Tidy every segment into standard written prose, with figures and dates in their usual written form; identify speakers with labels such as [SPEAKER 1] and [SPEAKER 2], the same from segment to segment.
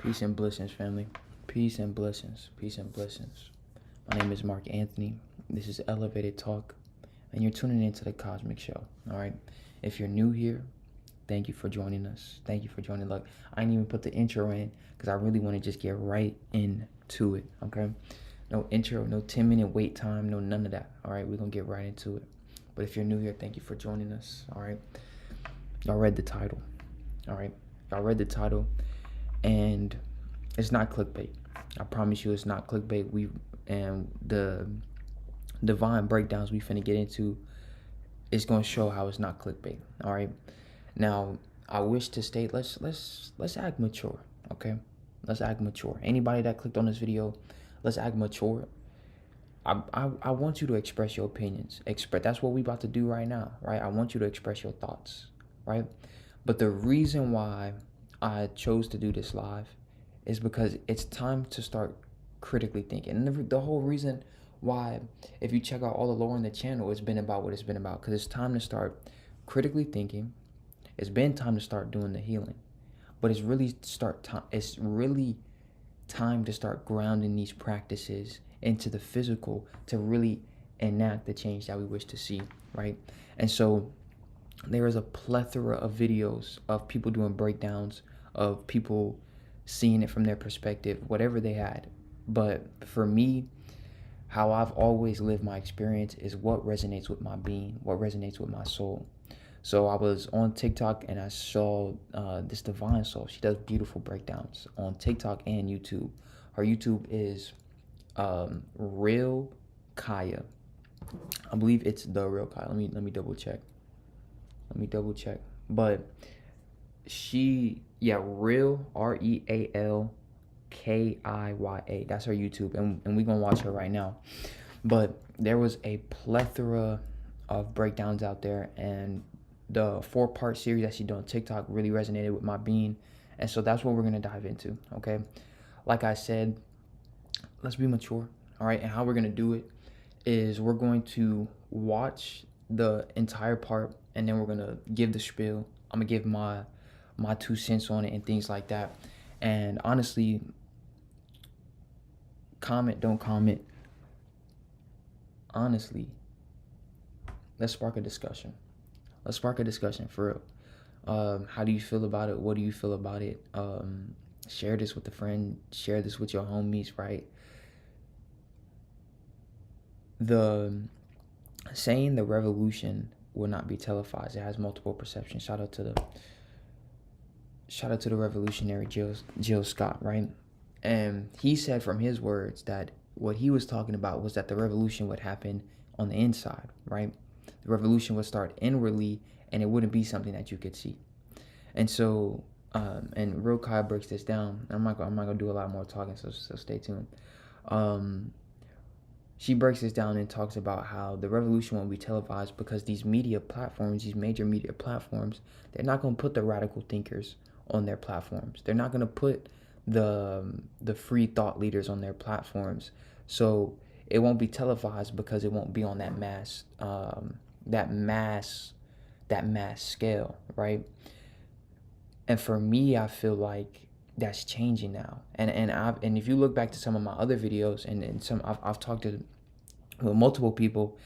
[SPEAKER 1] Peace and blessings, family. Peace and blessings. Peace and blessings. My name is Mark Anthony. This is Elevated Talk, and you're tuning into the Cosmic Show. All right. If you're new here, thank you for joining us. Thank you for joining. Look, I didn't even put the intro in because I really want to just get right into it. Okay. No intro, no 10-minute wait time, no none of that. All right. We're gonna get right into it. But if you're new here, thank you for joining us. All right. Y'all read the title. All right. Y'all read the title. And it's not clickbait. I promise you it's not clickbait. And the divine breakdowns we finna get into is gonna show how it's not clickbait. All right. Now I wish to state, let's act mature. Okay. Let's act mature. Anybody that clicked on this video, let's act mature. I want you to express your opinions. That's what we about to do right now, right? I want you to express your thoughts, right? But the reason why I chose to do this live is because it's time to start critically thinking. And the whole reason why, if you check out all the lore on the channel, it's been about what it's been about. Because it's time to start critically thinking. It's been time to start doing the healing. But it's really time to start grounding these practices into the physical to really enact the change that we wish to see, right? And so there is a plethora of videos of people doing breakdowns, of people seeing it from their perspective, whatever they had. But for me, how I've always lived my experience is what resonates with my being, what resonates with my soul. So I was on TikTok and I saw this divine soul. She does beautiful breakdowns on TikTok and YouTube. Her YouTube is Real Kaya. I believe it's the Real Kaya. Let me double check. But Real RealKiya. That's her YouTube, and we're gonna watch her right now. But there was a plethora of breakdowns out there, and the 4-part series that she did on TikTok really resonated with my being, and so that's what we're gonna dive into. Okay, like I said, let's be mature. All right, and how we're gonna do it is we're going to watch the entire part, and then we're gonna give the spiel. I'm gonna give my 2 cents on it and things like that. And honestly, comment, don't comment. Honestly, let's spark a discussion. Let's spark a discussion for real. How do you feel about it? What do you feel about it? Share this with a friend. Share this with your homies, right? The saying the revolution will not be televised. It has multiple perceptions. Shout out to the revolutionary Jill Scott, right? And he said from his words that what he was talking about was that the revolution would happen on the inside, right? The revolution would start inwardly, and it wouldn't be something that you could see. And so, and Real Kai breaks this down. I'm not gonna do a lot more talking, so stay tuned. She breaks this down and talks about how the revolution won't be televised because these media platforms, these major media platforms, they're not going to put the radical thinkers on their platforms. They're not going to put the free thought leaders on their platforms. So it won't be televised because it won't be on that mass scale, right? And for me, I feel like that's changing now. And if you look back to some of my other videos and some I've talked to multiple people,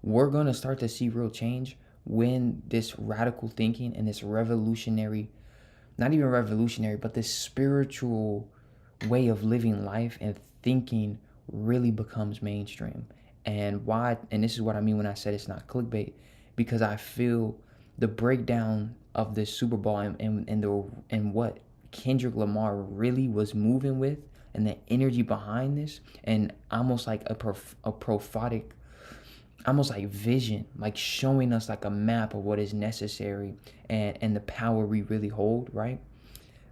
[SPEAKER 1] we're gonna start to see real change when this radical thinking and this revolutionary, not even revolutionary, but this spiritual way of living life and thinking really becomes mainstream. And this is what I mean when I said it's not clickbait, because I feel the breakdown of this Super Bowl and what Kendrick Lamar really was moving with, and the energy behind this, and almost like a prophetic, almost like vision, like showing us like a map of what is necessary and the power we really hold, right?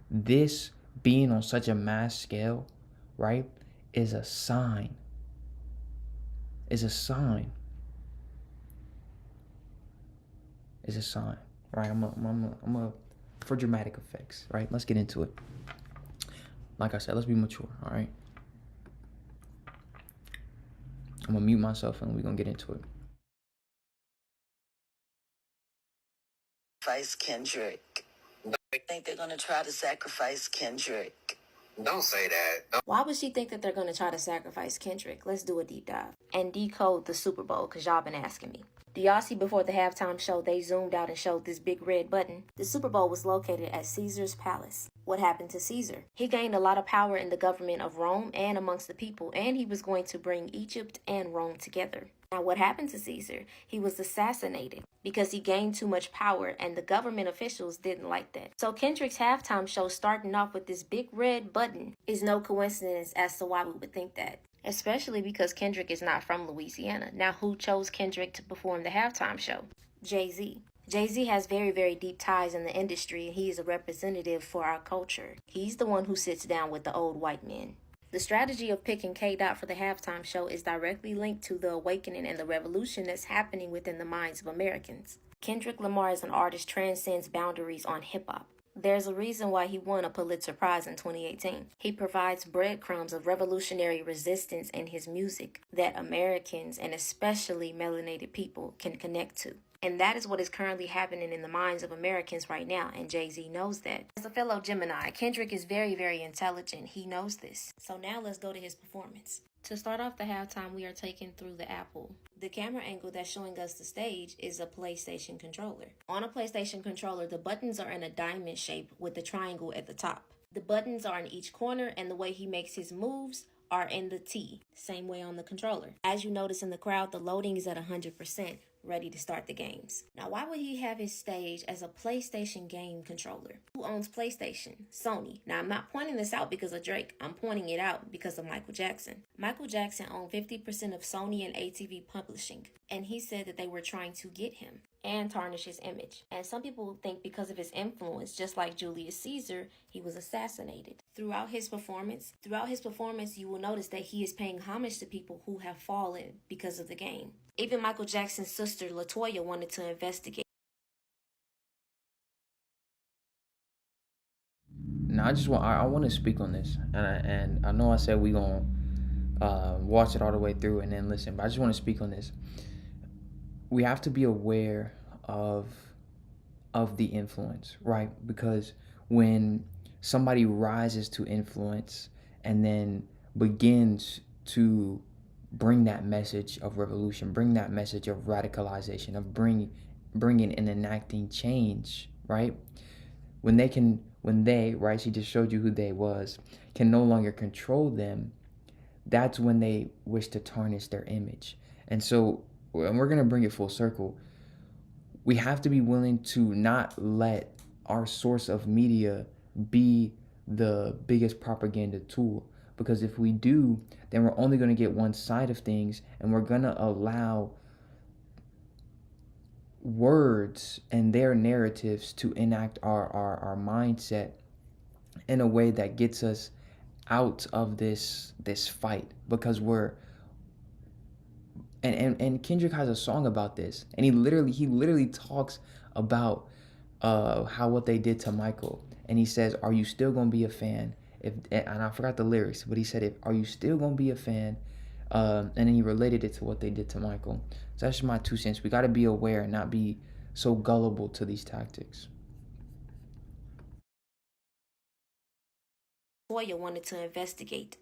[SPEAKER 1] This being on such a mass scale, right, is a sign. Is a sign. Right? I'm for dramatic effects, right? Let's get into it. Like I said, let's be mature, all right? I'm gonna mute myself and we're gonna get into it.
[SPEAKER 2] Sacrifice Kendrick. I think they're gonna try to sacrifice Kendrick. Don't say that. Why would she think that they're going to try to sacrifice Kendrick? Let's do a deep dive and decode the Super Bowl, because y'all been asking me. Do y'all see before the halftime show, they zoomed out and showed this big red button? The Super Bowl was located at Caesar's palace. What happened to Caesar? He gained a lot of power in the government of Rome and amongst the people, and he was going to bring Egypt and Rome together. Now, what happened to Caesar? He was assassinated because he gained too much power, and the government officials didn't like that. So Kendrick's halftime show starting off with this big red button is no coincidence as to why we would think that. Especially because Kendrick is not from Louisiana. Now, who chose Kendrick to perform the halftime show? Jay-Z. Jay-Z has very, very deep ties in the industry, and he is a representative for our culture. He's the one who sits down with the old white men. The strategy of picking K-Dot for the halftime show is directly linked to the awakening and the revolution that's happening within the minds of Americans. Kendrick Lamar as an artist transcends boundaries on hip-hop. There's a reason why he won a Pulitzer Prize in 2018. He provides breadcrumbs of revolutionary resistance in his music that Americans, and especially melanated people, can connect to. And that is what is currently happening in the minds of Americans right now, and Jay-Z knows that. As a fellow Gemini, Kendrick is very, very intelligent. He knows this. So now let's go to his performance. To start off the halftime, we are taken through the Apple. The camera angle that's showing us the stage is a PlayStation controller. On a PlayStation controller, the buttons are in a diamond shape with the triangle at the top. The buttons are in each corner, and the way he makes his moves are in the T, same way on the controller. As you notice in the crowd, the loading is at 100%, ready to start the games. Now, why would he have his stage as a PlayStation game controller? Who owns PlayStation? Sony. Now, I'm not pointing this out because of Drake. I'm pointing it out because of Michael Jackson. Michael Jackson owned 50% of Sony and ATV Publishing, and he said that they were trying to get him and tarnish his image. And some people think because of his influence, just like Julius Caesar, he was assassinated. Throughout his performance, you will notice that he is paying homage to people who have fallen because of the game. Even Michael Jackson's sister, LaToya, wanted to investigate.
[SPEAKER 1] Now, I want to speak on this, and I know I said we gonna watch it all the way through and then listen, but I just want to speak on this. We have to be aware of the influence, right? Because when somebody rises to influence and then begins to bring that message of revolution, bring that message of radicalization, of bringing and enacting change, right? When they, right, she just showed you who they was, can no longer control them, that's when they wish to tarnish their image. And so, and we're going to bring it full circle, we have to be willing to not let our source of media be the biggest propaganda tool. Because if we do, then we're only going to get one side of things, and we're going to allow words and their narratives to enact our mindset in a way that gets us out of this fight. Because we're and Kendrick has a song about this, and he literally talks about how what they did to Michael, and he says, "Are you still gonna be a fan?" If and I forgot the lyrics, but he said, "If are you still gonna be a fan?" And then he related it to what they did to Michael. So that's just my 2 cents. We got to be aware and not be so gullible to these tactics.
[SPEAKER 2] Toya wanted to investigate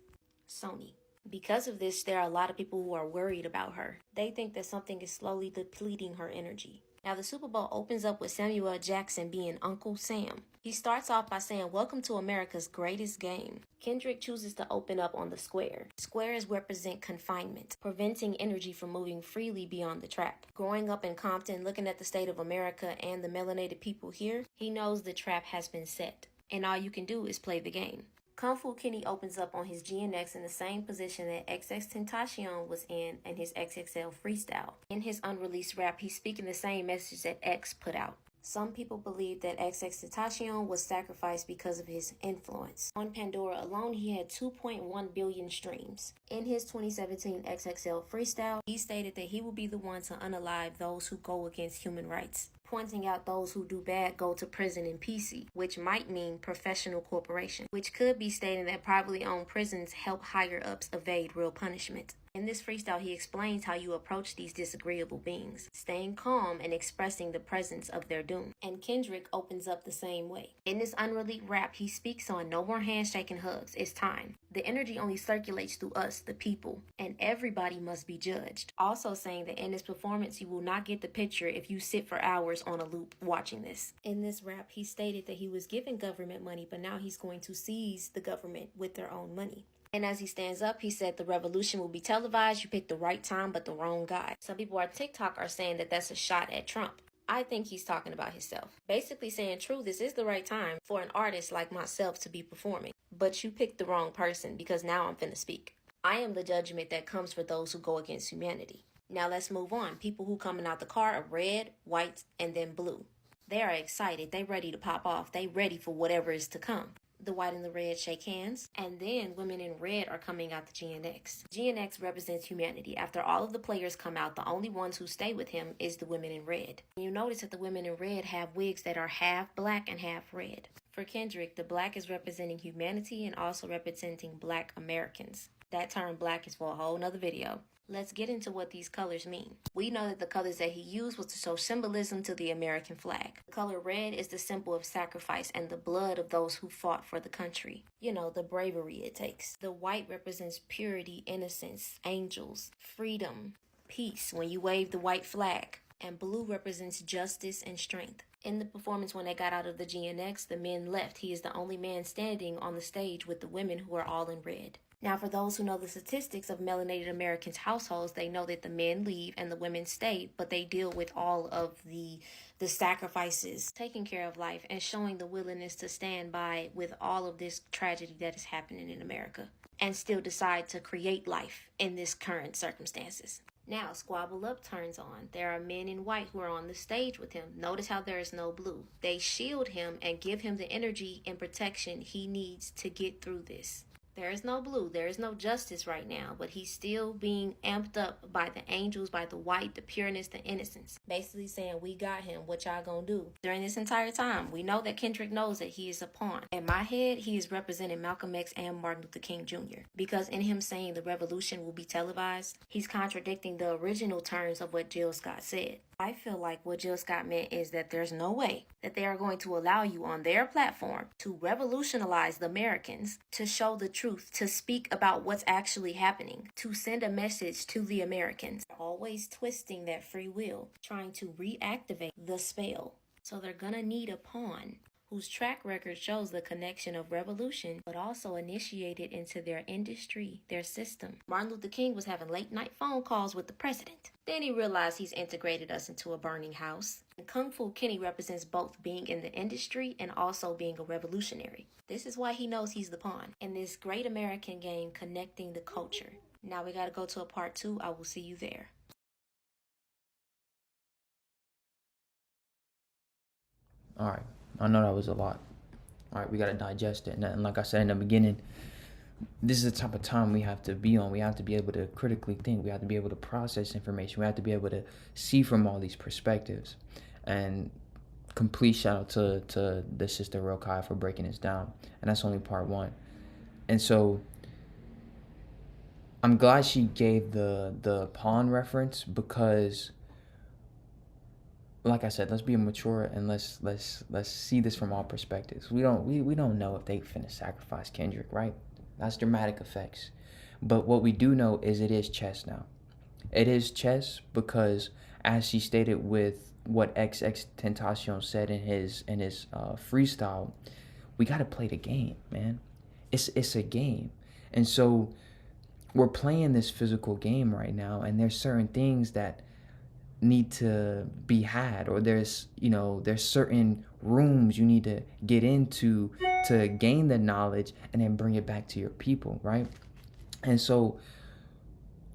[SPEAKER 2] Sony. Because of this, there are a lot of people who are worried about her. They think that something is slowly depleting her energy. Now, the Super Bowl opens up with Samuel L. Jackson being Uncle Sam. He starts off by saying, "Welcome to America's greatest game." Kendrick chooses to open up on the square. Squares represent confinement, preventing energy from moving freely beyond the trap. Growing up in Compton, looking at the state of America and the melanated people here, he knows the trap has been set, and all you can do is play the game. Kung Fu Kenny opens up on his GNX in the same position that XXXTentacion was in his XXL freestyle. In his unreleased rap, he's speaking the same message that X put out. Some people believe that XXXTentacion was sacrificed because of his influence. On Pandora alone, he had 2.1 billion streams. In his 2017 XXL freestyle, he stated that he will be the one to unalive those who go against human rights, pointing out those who do bad go to prison in PC, which might mean professional corporation, which could be stating that privately owned prisons help higher ups evade real punishment. In this freestyle, he explains how you approach these disagreeable beings, staying calm and expressing the presence of their doom. And Kendrick opens up the same way. In this unreleased rap, he speaks on no more handshake and hugs. It's time. The energy only circulates through us, the people, and everybody must be judged. Also saying that in this performance, you will not get the picture if you sit for hours on a loop watching this. In this rap, he stated that he was given government money, but now he's going to seize the government with their own money. And as he stands up, he said the revolution will be televised. You picked the right time, but the wrong guy. Some people on TikTok are saying that that's a shot at Trump. I think he's talking about himself. Basically saying, true, this is the right time for an artist like myself to be performing. But you picked the wrong person because now I'm finna speak. I am the judgment that comes for those who go against humanity. Now let's move on. People who coming out the car are red, white, and then blue. They are excited. They ready to pop off. They ready for whatever is to come. The white and the red shake hands, and then women in red are coming out the GNX. GNX represents humanity. After all of the players come out, the only ones who stay with him is the women in red. You notice that the women in red have wigs that are half black and half red. For Kendrick, the black is representing humanity and also representing Black Americans. That term black is for a whole nother video. Let's get into what these colors mean. We know that the colors that he used was to show symbolism to the American flag. The color red is the symbol of sacrifice and the blood of those who fought for the country. You know, the bravery it takes. The white represents purity, innocence, angels, freedom, peace when you wave the white flag. And blue represents justice and strength. In the performance when they got out of the GNX, the men left. He is the only man standing on the stage with the women who are all in red. Now, for those who know the statistics of melanated Americans' households, they know that the men leave and the women stay, but they deal with all of the sacrifices, taking care of life, and showing the willingness to stand by with all of this tragedy that is happening in America, and still decide to create life in this current circumstances. Now, Squabble Up turns on. There are men in white who are on the stage with him. Notice how there is no blue. They shield him and give him the energy and protection he needs to get through this. There is no blue. There is no justice right now, but he's still being amped up by the angels, by the white, the pureness, the innocence. Basically saying, we got him. What y'all gonna do? During this entire time, we know that Kendrick knows that he is a pawn. In my head, he is representing Malcolm X and Martin Luther King Jr. Because in him saying the revolution will be televised, he's contradicting the original terms of what Jill Scott said. I feel like what Jill Scott meant is that there's no way that they are going to allow you on their platform to revolutionize the Americans, to show the truth, to speak about what's actually happening, to send a message to the Americans. Always twisting that free will, trying to reactivate the spell. So they're gonna need a pawn whose track record shows the connection of revolution, but also initiated into their industry, their system. Martin Luther King was having late night phone calls with the president. Then he realized he's integrated us into a burning house. And Kung Fu Kenny represents both being in the industry and also being a revolutionary. This is why he knows he's the pawn in this great American game connecting the culture. Now we gotta go to a part 2. I will see you there.
[SPEAKER 1] All right. I know that was a lot. All right, we got to digest it. And like I said in the beginning, this is the type of time we have to be on. We have to be able to critically think. We have to be able to process information. We have to be able to see from all these perspectives. And complete shout out to the sister Real Kai for breaking this down. And that's only part 1. And so I'm glad she gave the pawn reference because, like I said, let's be mature and let's see this from all perspectives. We don't know if they finna sacrifice Kendrick, right? That's dramatic effects. But what we do know is it is chess now. It is chess because, as she stated with what XX Tentacion said in his freestyle, we gotta play the game, man. It's a game, and so we're playing this physical game right now, and there's certain things that need to be had, or there's certain rooms you need to get into to gain the knowledge and then bring it back to your people, right? And so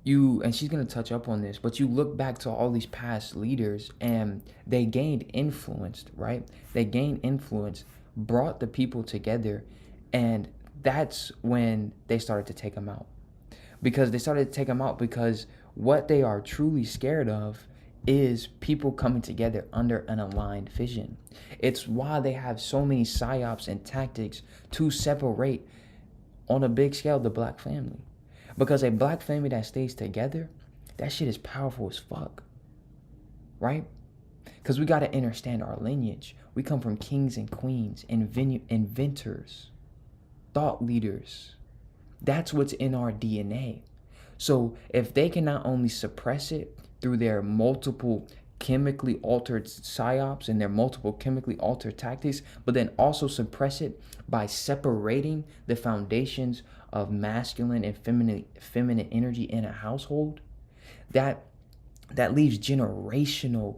[SPEAKER 1] and she's going to touch up on this, but you look back to all these past leaders and they gained influence, right? They gained influence, brought the people together, and that's when they started to take them out. Because they started to take them out because what they are truly scared of is people coming together under an aligned vision. It's why they have so many psyops and tactics to separate on a big scale the black family. Because a black family that stays together, that shit is powerful as fuck, right? Because we got to understand our lineage. We come from kings and queens, inventors, thought leaders. That's what's in our DNA. So if they can not only suppress it through their multiple chemically altered psyops and their multiple chemically altered tactics, but then also suppress it by separating the foundations of masculine and feminine energy in a household, that leaves generational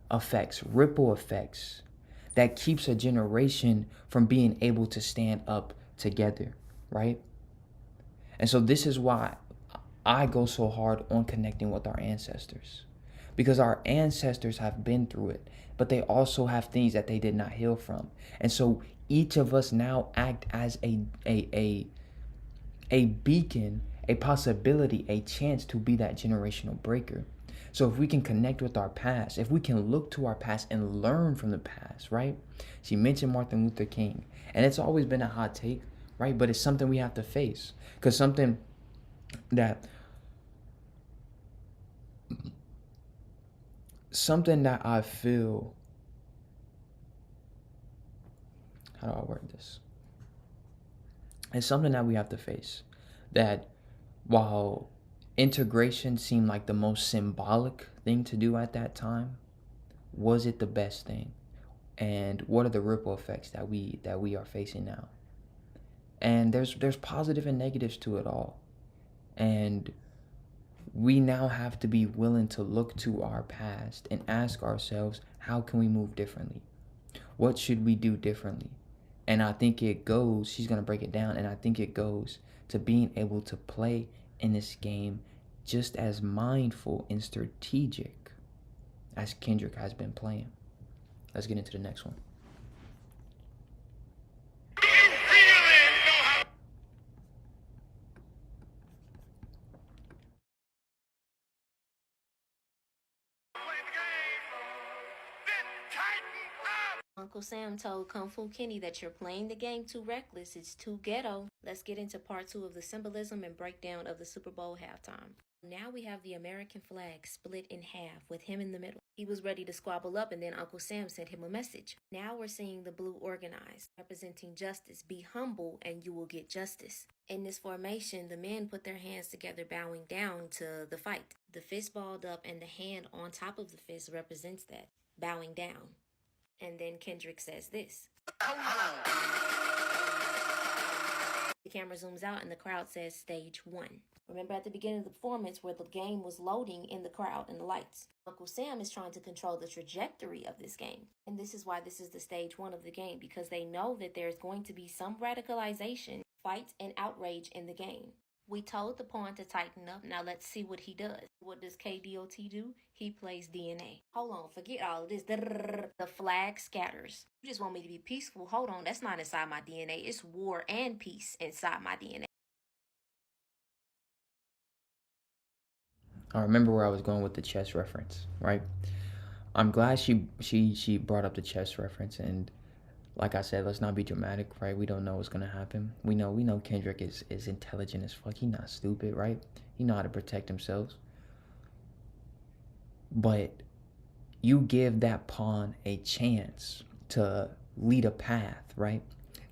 [SPEAKER 1] effects, ripple effects, that keeps a generation from being able to stand up together, right? And so this is why I go so hard on connecting with our ancestors, because our ancestors have been through it, but they also have things that they did not heal from. And so each of us now act as a beacon, a possibility, a chance to be that generational breaker. So if we can connect with our past, if we can look to our past and learn from the past, right? She mentioned Martin Luther King, and it's always been a hot take, right? But it's something we have to face, because something that I feel, how do I word this? It's something that we have to face, that while integration seemed like the most symbolic thing to do at that time, was it the best thing? And what are the ripple effects that we are facing now? And there's positive and negatives to it all. And we now have to be willing to look to our past and ask ourselves, how can we move differently? What should we do differently? And I think it goes, she's going to break it down, and I think it goes to being able to play in this game just as mindful and strategic as Kendrick has been playing. Let's get into the next one.
[SPEAKER 2] Uncle Sam told Kung Fu Kenny that you're playing the game too reckless, it's too ghetto. Let's get into part 2 of the symbolism and breakdown of the Super Bowl halftime. Now we have the American flag split in half with him in the middle. He was ready to squabble up, and then Uncle Sam sent him a message. Now we're seeing the blue organized, representing justice. Be humble and you will get justice. In this formation, the men put their hands together, bowing down to the fight. The fist balled up, and the hand on top of the fist represents that, bowing down. And then Kendrick says this. The camera zooms out and the crowd says stage 1. Remember at the beginning of the performance where the game was loading in the crowd and the lights. Uncle Sam is trying to control the trajectory of this game. And this is why this is the stage 1 of the game, because they know that there's going to be some radicalization, fight, and outrage in the game. We told the pawn to tighten up. Now let's see what he does. What does KDOT do? He plays DNA. Hold on, forget all of this. The flag scatters. You just want me to be peaceful? Hold on, that's not inside my DNA. It's war and peace inside my DNA.
[SPEAKER 1] I remember where I was going with the chess reference, right? I'm glad she brought up the chess reference, and like I said, let's not be dramatic, right? We don't know what's gonna happen. We know Kendrick is intelligent as fuck. He not stupid, right? He know how to protect himself. But you give that pawn a chance to lead a path, right?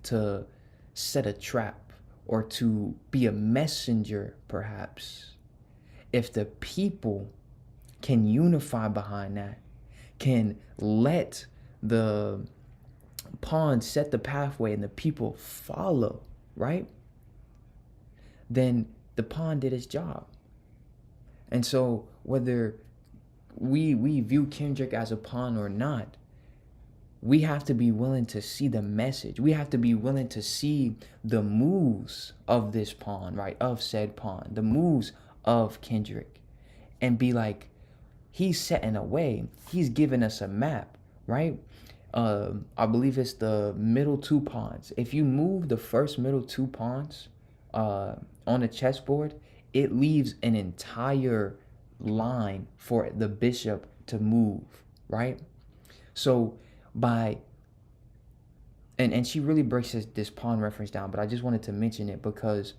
[SPEAKER 1] To set a trap or to be a messenger, perhaps. If the people can unify behind that, can let the pawn set the pathway and the people follow, right? Then the pawn did its job. And so whether we view Kendrick as a pawn or not, we have to be willing to see the message. We have to be willing to see the moves of this pawn, right? Of said pawn, the moves of Kendrick, and be like, he's setting a way. He's giving us a map, right? I believe it's the middle 2 pawns. If you move the first middle 2 pawns on a chessboard, it leaves an entire line for the bishop to move, right? So and she really breaks this pawn reference down, but I just wanted to mention it because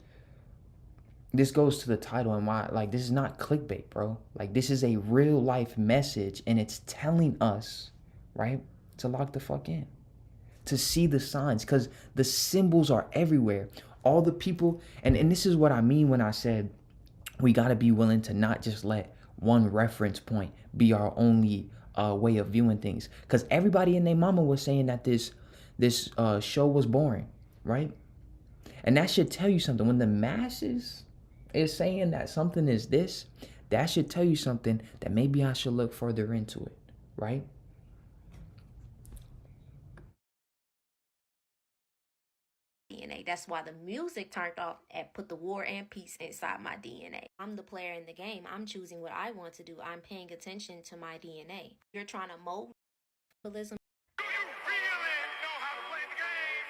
[SPEAKER 1] This goes to the title and why, like, this is not clickbait, bro. Like, this is a real life message, and it's telling us, right, to lock the fuck in, to see the signs, because the symbols are everywhere. All the people, and this is what I mean when I said we got to be willing to not just let one reference point be our only way of viewing things, because everybody and their mama was saying that this show was boring, right? And that should tell you something. When the masses is saying that something is this, that should tell you something that maybe I should look further into it, right?
[SPEAKER 2] DNA. That's why the music turned off and put the war and peace inside my DNA. I'm the player in the game. I'm choosing what I want to do. I'm paying attention to my DNA. You're trying to mold symbolism.
[SPEAKER 3] Do you really know how to play the game?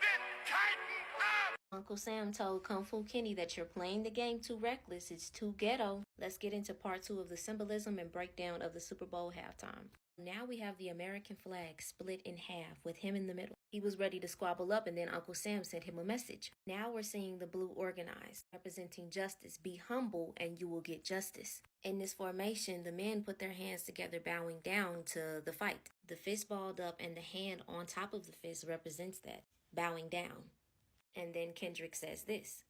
[SPEAKER 3] Then tighten up!
[SPEAKER 2] Uncle Sam told Kung Fu Kenny that you're playing the game too reckless. It's too ghetto. Let's get into part 2 of the symbolism and breakdown of the Super Bowl halftime. Now we have the American flag split in half with him in the middle. He was ready to squabble up and then Uncle Sam sent him a message. Now we're seeing the blue organized, representing justice. Be humble and you will get justice. In this formation, the men put their hands together bowing down to the fight. The fist balled up and the hand on top of the fist represents that, bowing down. And then Kendrick says this.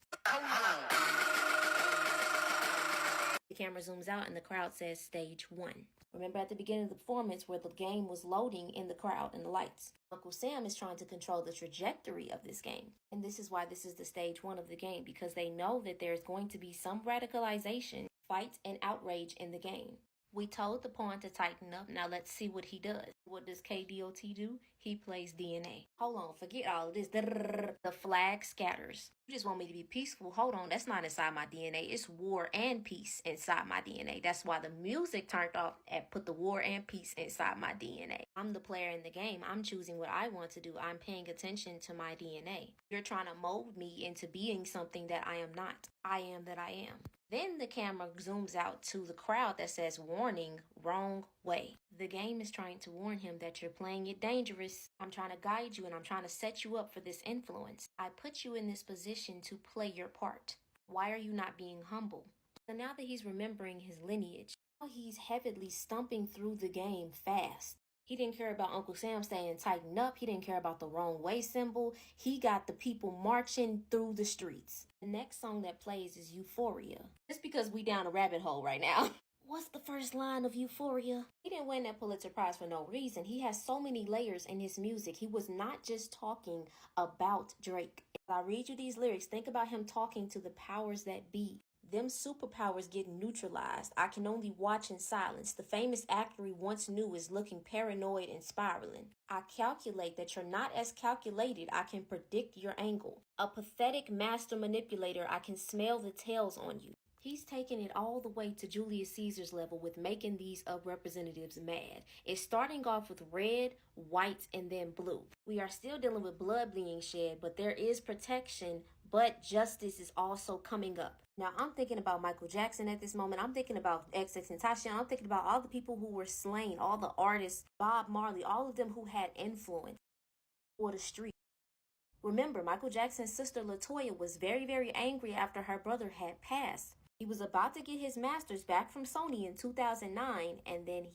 [SPEAKER 2] The camera zooms out and the crowd says stage 1. Remember at the beginning of the performance where the game was loading in the crowd and the lights. Uncle Sam is trying to control the trajectory of this game. And this is why this is the stage 1 of the game, because they know that there's going to be some radicalization, fight, and outrage in the game. We told the pawn to tighten up. Now let's see what he does. What does KDOT do? He plays DNA. Hold on, forget all of this. The flag scatters. You just want me to be peaceful. Hold on, that's not inside my DNA. It's war and peace inside my DNA. That's why the music turned off and put the war and peace inside my DNA. I'm the player in the game. I'm choosing what I want to do. I'm paying attention to my DNA. You're trying to mold me into being something that I am not. I am that I am. Then the camera zooms out to the crowd that says, warning, wrong way. The game is trying to warn him that you're playing it dangerous. I'm trying to guide you and I'm trying to set you up for this influence. I put you in this position to play your part. Why are you not being humble? So now that he's remembering his lineage, now he's heavily stumping through the game fast. He didn't care about Uncle Sam staying tightened up. He didn't care about the wrong way symbol. He got the people marching through the streets. The next song that plays is Euphoria. Just because we down a rabbit hole right now. What's the first line of Euphoria? He didn't win that Pulitzer Prize for no reason. He has so many layers in his music. He was not just talking about Drake. If I read you these lyrics, think about him talking to the powers that be. Them superpowers get neutralized. I can only watch in silence. The famous actor we once knew is looking paranoid and spiraling. I calculate that you're not as calculated. I can predict your angle. A pathetic master manipulator. I can smell the tails on you. He's taking it all the way to Julius Caesar's level with making these representatives mad. It's starting off with red, white, and then blue. We are still dealing with blood being shed, but there is protection, but justice is also coming up. Now, I'm thinking about Michael Jackson at this moment. I'm thinking about XXXTentacion. I'm thinking about all the people who were slain, all the artists, Bob Marley, all of them who had influence for the street. Remember, Michael Jackson's sister LaToya was very, very angry after her brother had passed. He was about to get his masters back from Sony in 2009, and then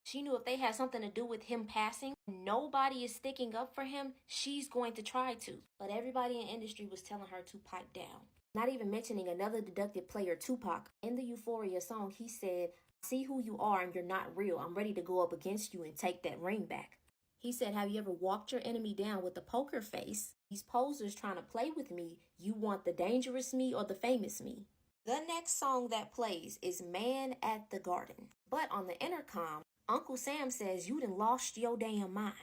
[SPEAKER 2] she knew if they had something to do with him passing, nobody is sticking up for him, she's going to try to. But everybody in the industry was telling her to pipe down. Not even mentioning another deducted player, Tupac. In the Euphoria song, he said, see who you are and you're not real. I'm ready to go up against you and take that ring back. He said, have you ever walked your enemy down with a poker face? These posers trying to play with me. You want the dangerous me or the famous me? The next song that plays is Man at the Garden. But on the intercom, Uncle Sam says you done lost your damn mind.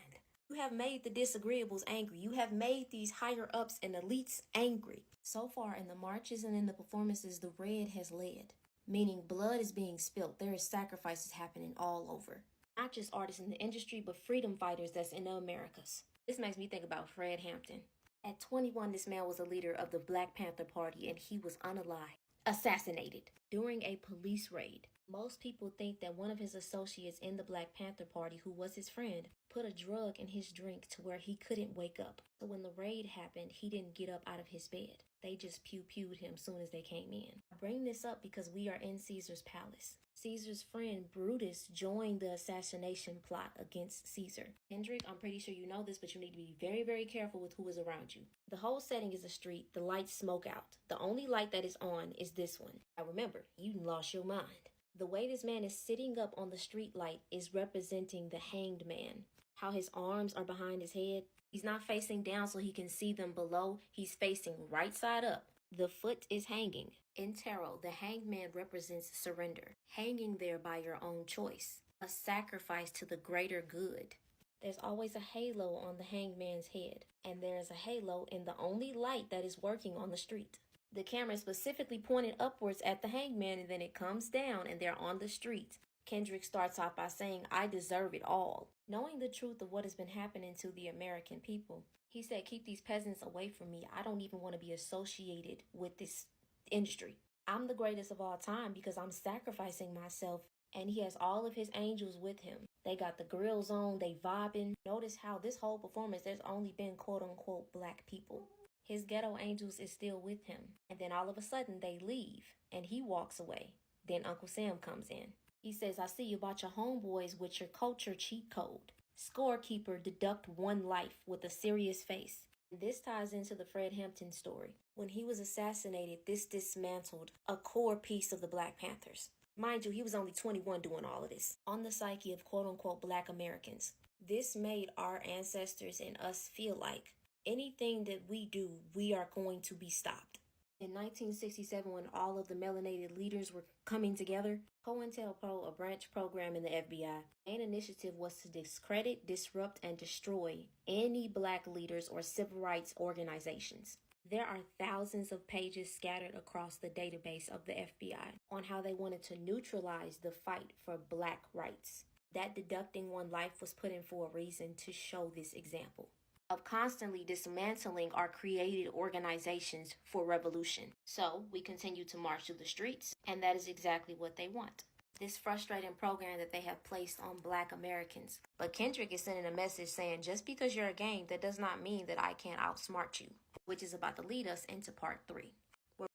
[SPEAKER 2] You have made the disagreeables angry. You have made these higher ups and elites angry. So far in the marches and in the performances, the red has led. Meaning blood is being spilt. There is sacrifices happening all over. Not just artists in the industry, but freedom fighters that's in the Americas. This makes me think about Fred Hampton. At 21, this man was a leader of the Black Panther Party and he was unalived, assassinated during a police raid. Most people think that one of his associates in the Black Panther Party, who was his friend, put a drug in his drink to where he couldn't wake up. So when the raid happened, he didn't get up out of his bed. They just pew-pewed him soon as they came in. I bring this up because we are in Caesar's palace. Caesar's friend Brutus joined the assassination plot against Caesar. Kendrick, I'm pretty sure you know this, but you need to be very, very careful with who is around you. The whole setting is a street. The lights smoke out. The only light that is on is this one. Now remember, you lost your mind. The way this man is sitting up on the street light is representing the hanged man. How his arms are behind his head. He's not facing down so he can see them below. He's facing right side up. The foot is hanging. In tarot, the hanged man represents surrender. Hanging there by your own choice. A sacrifice to the greater good. There's always a halo on the hanged man's head. And there is a halo in the only light that is working on the street. The camera is specifically pointed upwards at the hanged man, and then it comes down and they're on the street. Kendrick starts off by saying, "I deserve it all." Knowing the truth of what has been happening to the American people, he said, "Keep these peasants away from me. I don't even want to be associated with this industry. I'm the greatest of all time because I'm sacrificing myself." And he has all of his angels with him. They got the grills on, they vibing. Notice how this whole performance, there's only been quote unquote black people. His ghetto angels is still with him. And then all of a sudden they leave and he walks away. Then Uncle Sam comes in. He says, "I see you bought your homeboys with your culture cheat code. Scorekeeper, deduct one life," with a serious face. This ties into the Fred Hampton story. When he was assassinated, this dismantled a core piece of the Black Panthers. Mind you, he was only 21 doing all of this. On the psyche of quote-unquote Black Americans. This made our ancestors and us feel like anything that we do, we are going to be stopped. In 1967, when all of the melanated leaders were coming together, COINTELPRO, a branch program in the FBI, main initiative was to discredit, disrupt, and destroy any black leaders or civil rights organizations. There are thousands of pages scattered across the database of the FBI on how they wanted to neutralize the fight for black rights. That deducting one life was put in for a reason, to show this example of constantly dismantling our created organizations for revolution. So we continue to march through the streets, and that is exactly what they want. This frustrating program that they have placed on Black Americans. But Kendrick is sending a message saying, just because you're a gang, that does not mean that I can't outsmart you, which is about to lead us into part 3, where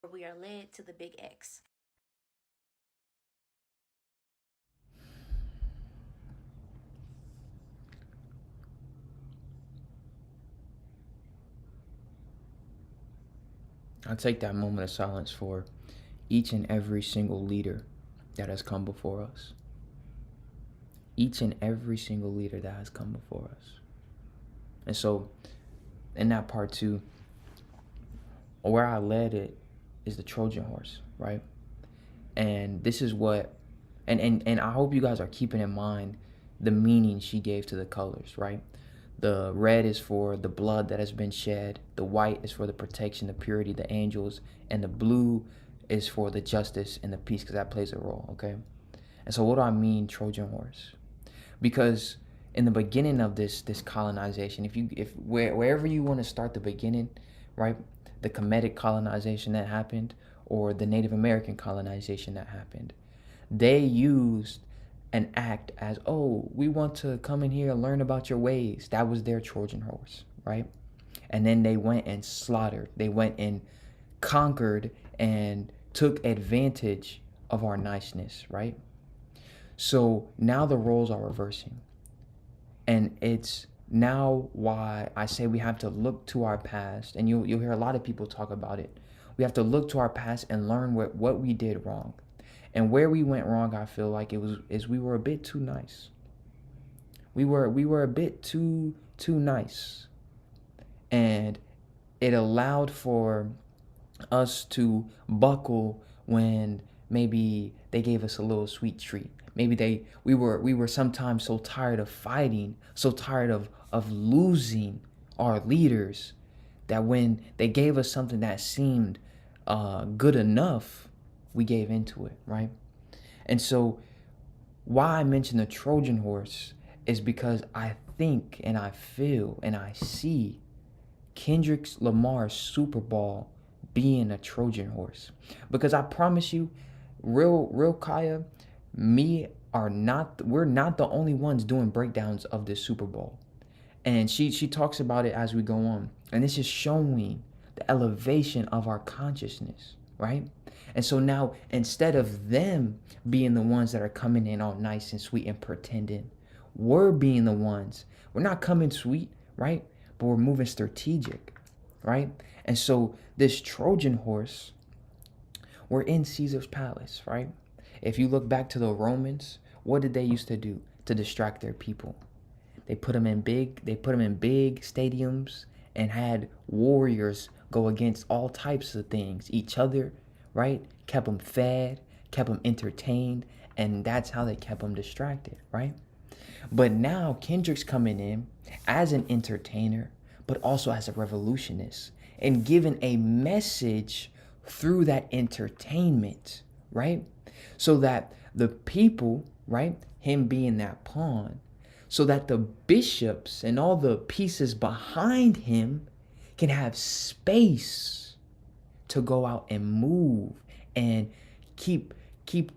[SPEAKER 2] we are led to the Big X.
[SPEAKER 1] I take that moment of silence for each and every single leader that has come before us. Each and every single leader that has come before us. And so, in that part 2, where I led it is the Trojan horse, right? And this is what, and I hope you guys are keeping in mind the meaning she gave to the colors, right? The red is for the blood that has been shed. The white is for the protection, the purity, the angels. And the blue is for the justice and the peace, because that plays a role, okay? And so what do I mean Trojan horse? Because in the beginning of this colonization, wherever you want to start the beginning, right? The Kemetic colonization that happened, or the Native American colonization that happened, they used an act as, oh, we want to come in here and learn about your ways. That was their Trojan horse, right? And then they went and slaughtered. They went and conquered and took advantage of our niceness, right? So now the roles are reversing. And it's now why I say we have to look to our past. And you'll hear a lot of people talk about it. We have to look to our past and learn what we did wrong. And where we went wrong, I feel like we were a bit too nice. We were a bit too nice. And it allowed for us to buckle when maybe they gave us a little sweet treat. Maybe we were sometimes so tired of fighting, so tired of losing our leaders, that when they gave us something that seemed good enough, we gave into it, right? And so why I mention the Trojan horse is because I think and I feel and I see Kendrick's Lamar's Super Bowl being a Trojan horse. Because I promise you, real Kaya, we're not the only ones doing breakdowns of this Super Bowl. And she talks about it as we go on. And this is showing the elevation of our consciousness, right? And so now, instead of them being the ones that are coming in all nice and sweet and pretending, we're being the ones. We're not coming sweet, right? But we're moving strategic, right? And so this Trojan horse, we're in Caesar's palace, right? If you look back to the Romans, what did they used to do to distract their people? They put them in big stadiums and had warriors go against all types of things, each other, right? Kept them fed, kept them entertained, and that's how they kept them distracted, right? But now Kendrick's coming in as an entertainer, but also as a revolutionist and giving a message through that entertainment, right? So that the people, right, him being that pawn, so that the bishops and all the pieces behind him can have space to go out and move and keep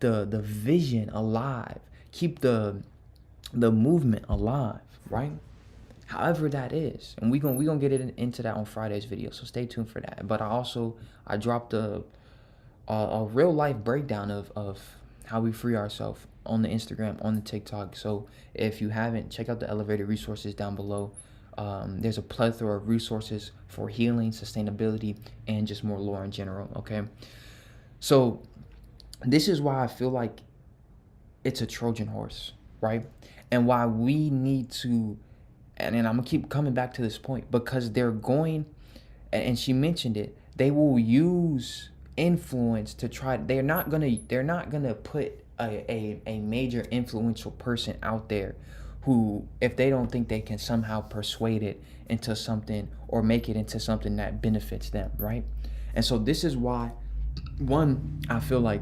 [SPEAKER 1] the vision alive, keep the movement alive, right? However that is. And we gonna get into that on Friday's video, so stay tuned for that. But I dropped a real life breakdown of how we free ourselves on the Instagram, on the TikTok. So if you haven't, check out the elevated resources down below. There's a plethora of resources for healing, sustainability, and just more lore in general, okay? So this is why I feel like it's a Trojan horse, right? And why we need to, and I'm gonna keep coming back to this point, because they're going, and she mentioned it, they will use influence to try. They're not gonna put a major influential person out there who, if they don't think they can somehow persuade it into something or make it into something that benefits them, right? And so this is why, one, I feel like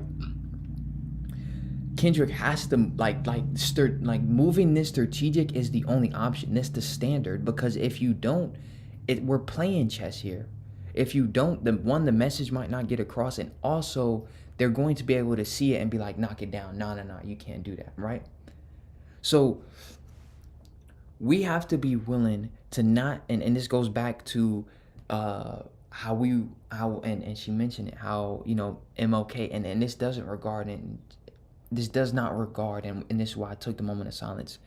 [SPEAKER 1] Kendrick has to moving this strategic is the only option. That's the standard, because if you don't, we're playing chess here. If you don't, the message might not get across, and also they're going to be able to see it and be like, knock it down. No, you can't do that, right? So we have to be willing to not, and this goes back to and she mentioned it, how, MLK, and this doesn't regard, and this does not regard, and this is why I took the moment of silence.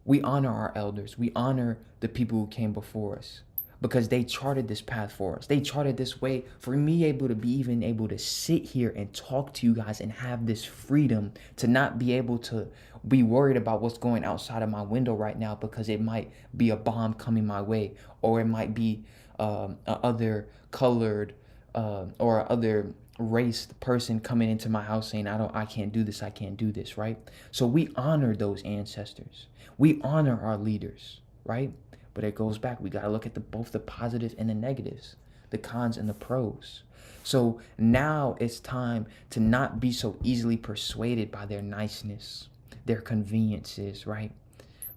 [SPEAKER 1] We honor our elders. We honor the people who came before us, because they charted this path for us. They charted this way for me able to sit here and talk to you guys and have this freedom to not be able to be worried about what's going outside of my window right now, because it might be a bomb coming my way, or it might be a other colored or other raced person coming into my house saying, I can't do this, right? So we honor those ancestors. We honor our leaders, right? But it goes back. We got to look at both the positives and the negatives, the cons and the pros. So now it's time to not be so easily persuaded by their niceness, their conveniences, right?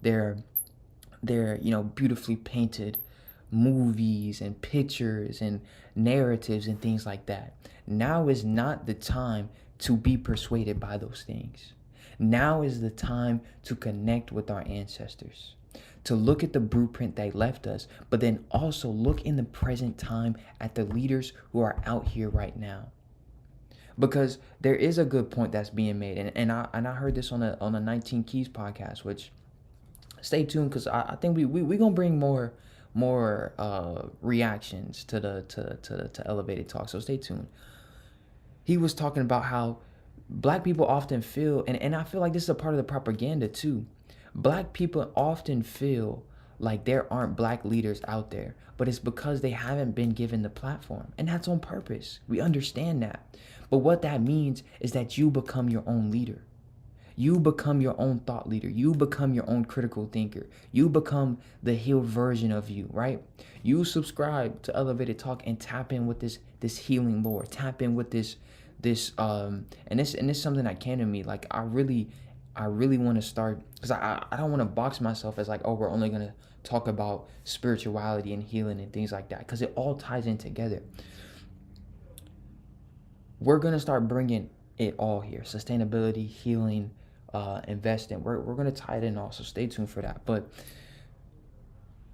[SPEAKER 1] Their beautifully painted movies and pictures and narratives and things like that. Now is not the time to be persuaded by those things. Now is the time to connect with our ancestors, to look at the blueprint they left us, but then also look in the present time at the leaders who are out here right now. Because there is a good point that's being made, and I heard this on a 19 Keys podcast, which, stay tuned, because I think we gonna bring more reactions to Elevated Talk, so stay tuned. He was talking about how Black people often feel, and I feel like this is a part of the propaganda too. Black people often feel like there aren't Black leaders out there, but it's because they haven't been given the platform, and that's on purpose. We understand that. But what that means is that you become your own leader. You become your own thought leader. You become your own critical thinker. You become the healed version of you, right? You subscribe to Elevated Talk and tap in with this healing lore. Tap in with this and this is something that came to me. Like, I really I really want to start, because I don't want to box myself as like, oh, we're only going to talk about spirituality and healing and things like that, because it all ties in together. We're going to start bringing it all here: sustainability, healing, investing. We're going to tie it in all, so stay tuned for that. But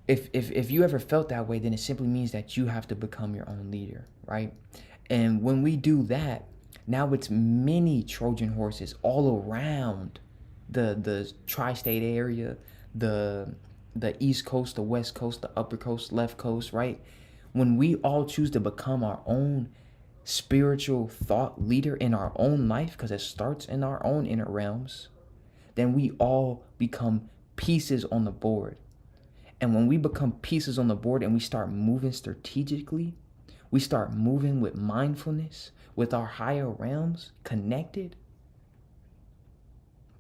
[SPEAKER 1] if you ever felt that way, then it simply means that you have to become your own leader, right? And when we do that, now it's many Trojan horses all around the tri-state area, the East Coast, the West Coast, the Upper Coast, left coast, right? When we all choose to become our own spiritual thought leader in our own life, because it starts in our own inner realms, then we all become pieces on the board. And when we become pieces on the board and we start moving strategically, we start moving with mindfulness, with our higher realms connected,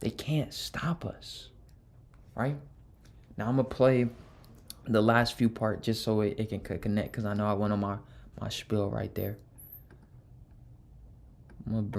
[SPEAKER 1] they can't stop us, right? Now I'm going to play the last few part just so it can connect, because I know I went on my spiel right there. I'm going to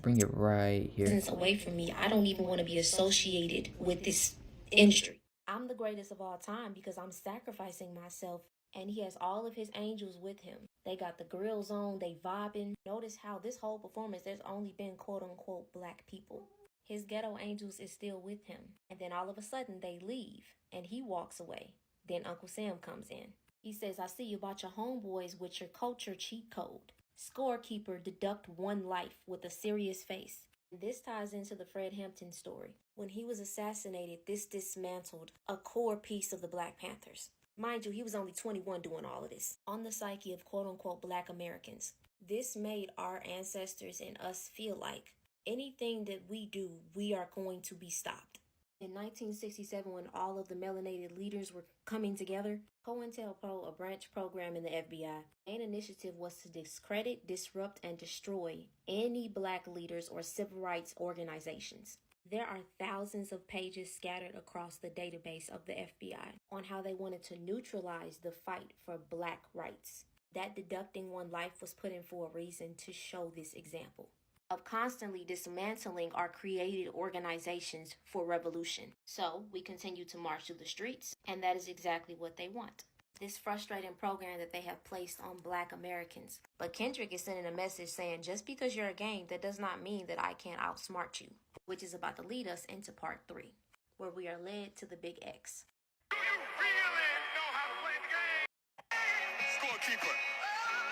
[SPEAKER 1] bring it right here.
[SPEAKER 2] Away from me. I don't even want to be associated with this industry. I'm the greatest of all time because I'm sacrificing myself, and he has all of his angels with him. They got the grills on, they vibing. Notice how this whole performance, there's only been quote unquote black people. His ghetto angels is still with him. And then all of a sudden they leave and he walks away. Then Uncle Sam comes in. He says, I see you bought your homeboys with your culture cheat code. Scorekeeper deduct one life with a serious face. This ties into the Fred Hampton story. When he was assassinated, this dismantled a core piece of the Black Panthers. Mind you, he was only 21 doing all of this. On the psyche of quote-unquote Black Americans. This made our ancestors and us feel like anything that we do, we are going to be stopped. In 1967, when all of the melanated leaders were coming together, COINTELPRO, a branch program in the FBI, main initiative was to discredit, disrupt, and destroy any black leaders or civil rights organizations. There are thousands of pages scattered across the database of the FBI on how they wanted to neutralize the fight for black rights. That deducting one life was put in for a reason, to show this example of constantly dismantling our created organizations for revolution. So we continue to march through the streets, and that is exactly what they want. This frustrating program that they have placed on Black Americans. But Kendrick is sending a message saying, just because you're a game, that does not mean that I can't outsmart you, which is about to lead us into part 3, where we are led to the big X.
[SPEAKER 3] Do you really know how to play the game? Scorekeeper,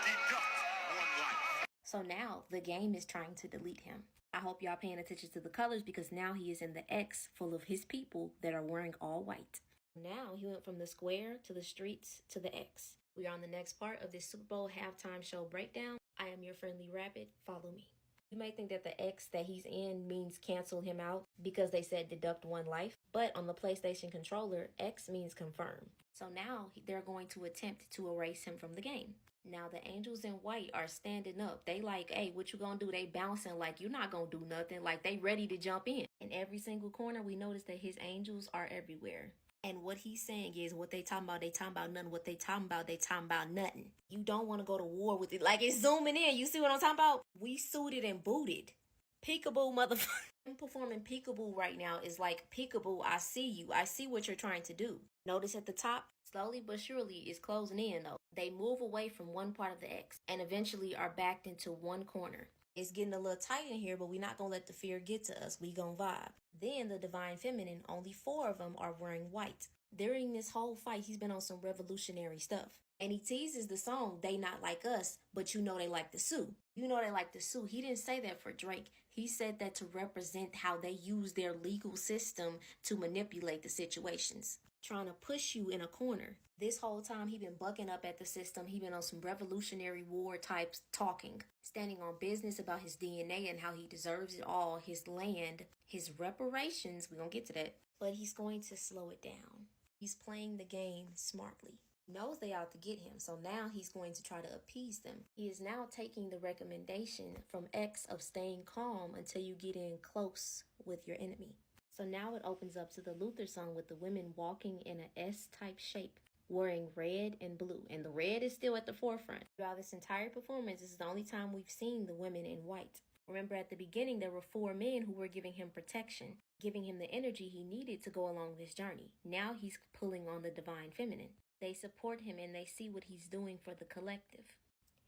[SPEAKER 3] deduct one life.
[SPEAKER 2] So now the game is trying to delete him. I hope y'all paying attention to the colors, because now he is in the X full of his people that are wearing all white. Now he went from the square to the streets to the X. We are on the next part of this Super Bowl halftime show breakdown. I am your friendly rabbit. Follow me. You may think that the X that he's in means cancel him out because they said deduct one life, but on the PlayStation controller, X means confirm. So now they're going to attempt to erase him from the game. Now the angels in white are standing up. They like, hey, what you gonna do? They bouncing like you're not gonna do nothing. Like they ready to jump in. In every single corner, we notice that his angels are everywhere. And what he's saying is, what they talking about nothing. What they talking about nothing. You don't want to go to war with it. Like, it's zooming in. You see what I'm talking about? We suited and booted. Peekaboo, motherfucker. Him performing peekaboo right now is like, peekaboo, I see you. I see what you're trying to do. Notice at the top, slowly but surely it's closing in though. They move away from one part of the X and eventually are backed into one corner. It's getting a little tight in here, but we're not going to let the fear get to us. We going to vibe. Then the Divine Feminine, only 4 of them are wearing white. During this whole fight, he's been on some revolutionary stuff. And he teases the song, They Not Like Us, but you know they like the Sue. You know they like the Sue. He didn't say that for Drake. He said that to represent how they use their legal system to manipulate the situations. Trying to push you in a corner. This whole time he been bucking up at the system. He been on some revolutionary war types talking, standing on business about his DNA and how he deserves it all, his land, his reparations. We're gonna get to that. But he's going to slow it down. He's playing the game smartly. Knows they out to get him, so now he's going to try to appease them. He is now taking the recommendation from X of staying calm until you get in close with your enemy. So now it opens up to the Luther song with the women walking in an S-type shape, wearing red and blue. And the red is still at the forefront. Throughout this entire performance, this is the only time we've seen the women in white. Remember, at the beginning, there were 4 men who were giving him protection, giving him the energy he needed to go along this journey. Now he's pulling on the divine feminine. They support him and they see what he's doing for the collective.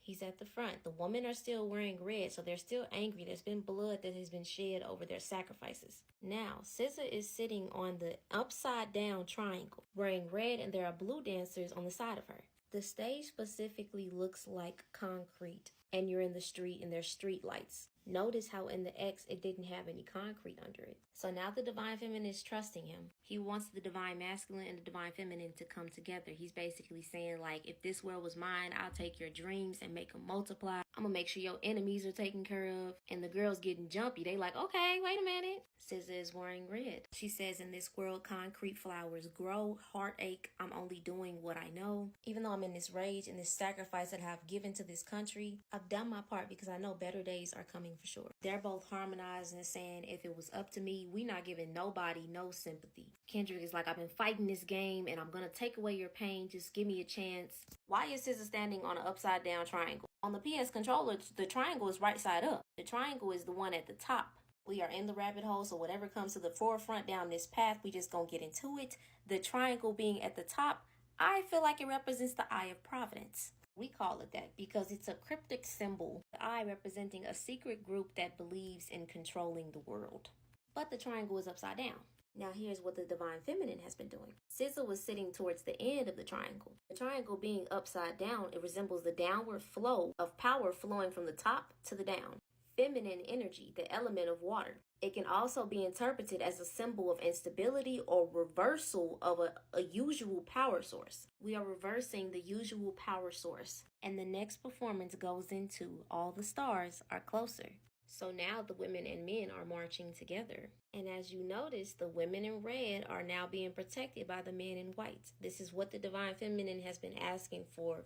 [SPEAKER 2] He's at the front. The women are still wearing red, so they're still angry. There's been blood that has been shed over their sacrifices. Now, SZA is sitting on the upside down triangle, wearing red, and there are blue dancers on the side of her. The stage specifically looks like concrete, and you're in the street and there's street lights. Notice how in the X it didn't have any concrete under it. So now the divine feminine is trusting him. He wants the divine masculine and the divine feminine to come together. He's basically saying, like, if this world was mine, I'll take your dreams and make them multiply. I'm gonna make sure your enemies are taken care of. And the girls getting jumpy. They like, okay, wait a minute. SZA is wearing red. She says, in this world, concrete flowers grow, heartache. I'm only doing what I know. Even though I'm in this rage and this sacrifice that I've given to this country, I've done my part because I know better days are coming for sure. They're both harmonizing and saying, if it was up to me, we not giving nobody no sympathy. Kendrick is like, I've been fighting this game and I'm gonna take away your pain. Just give me a chance. Why is SZA standing on an upside down triangle? On the PS controller, the triangle is right side up. The triangle is the one at the top. We are in the rabbit hole, so whatever comes to the forefront down this path, we just gonna get into it. The triangle being at the top, I feel like it represents the eye of providence. We call it that because it's a cryptic symbol, the eye representing a secret group that believes in controlling the world. But the triangle is upside down. Now here's what the divine feminine has been doing. SZA was sitting towards the end of the triangle. The triangle being upside down, it resembles the downward flow of power flowing from the top to the down. Feminine energy, the element of water. It can also be interpreted as a symbol of instability or reversal of a usual power source. We are reversing the usual power source. And the next performance goes into all the stars are closer. So now the women and men are marching together. And as you notice, the women in red are now being protected by the men in white. This is what the divine feminine has been asking for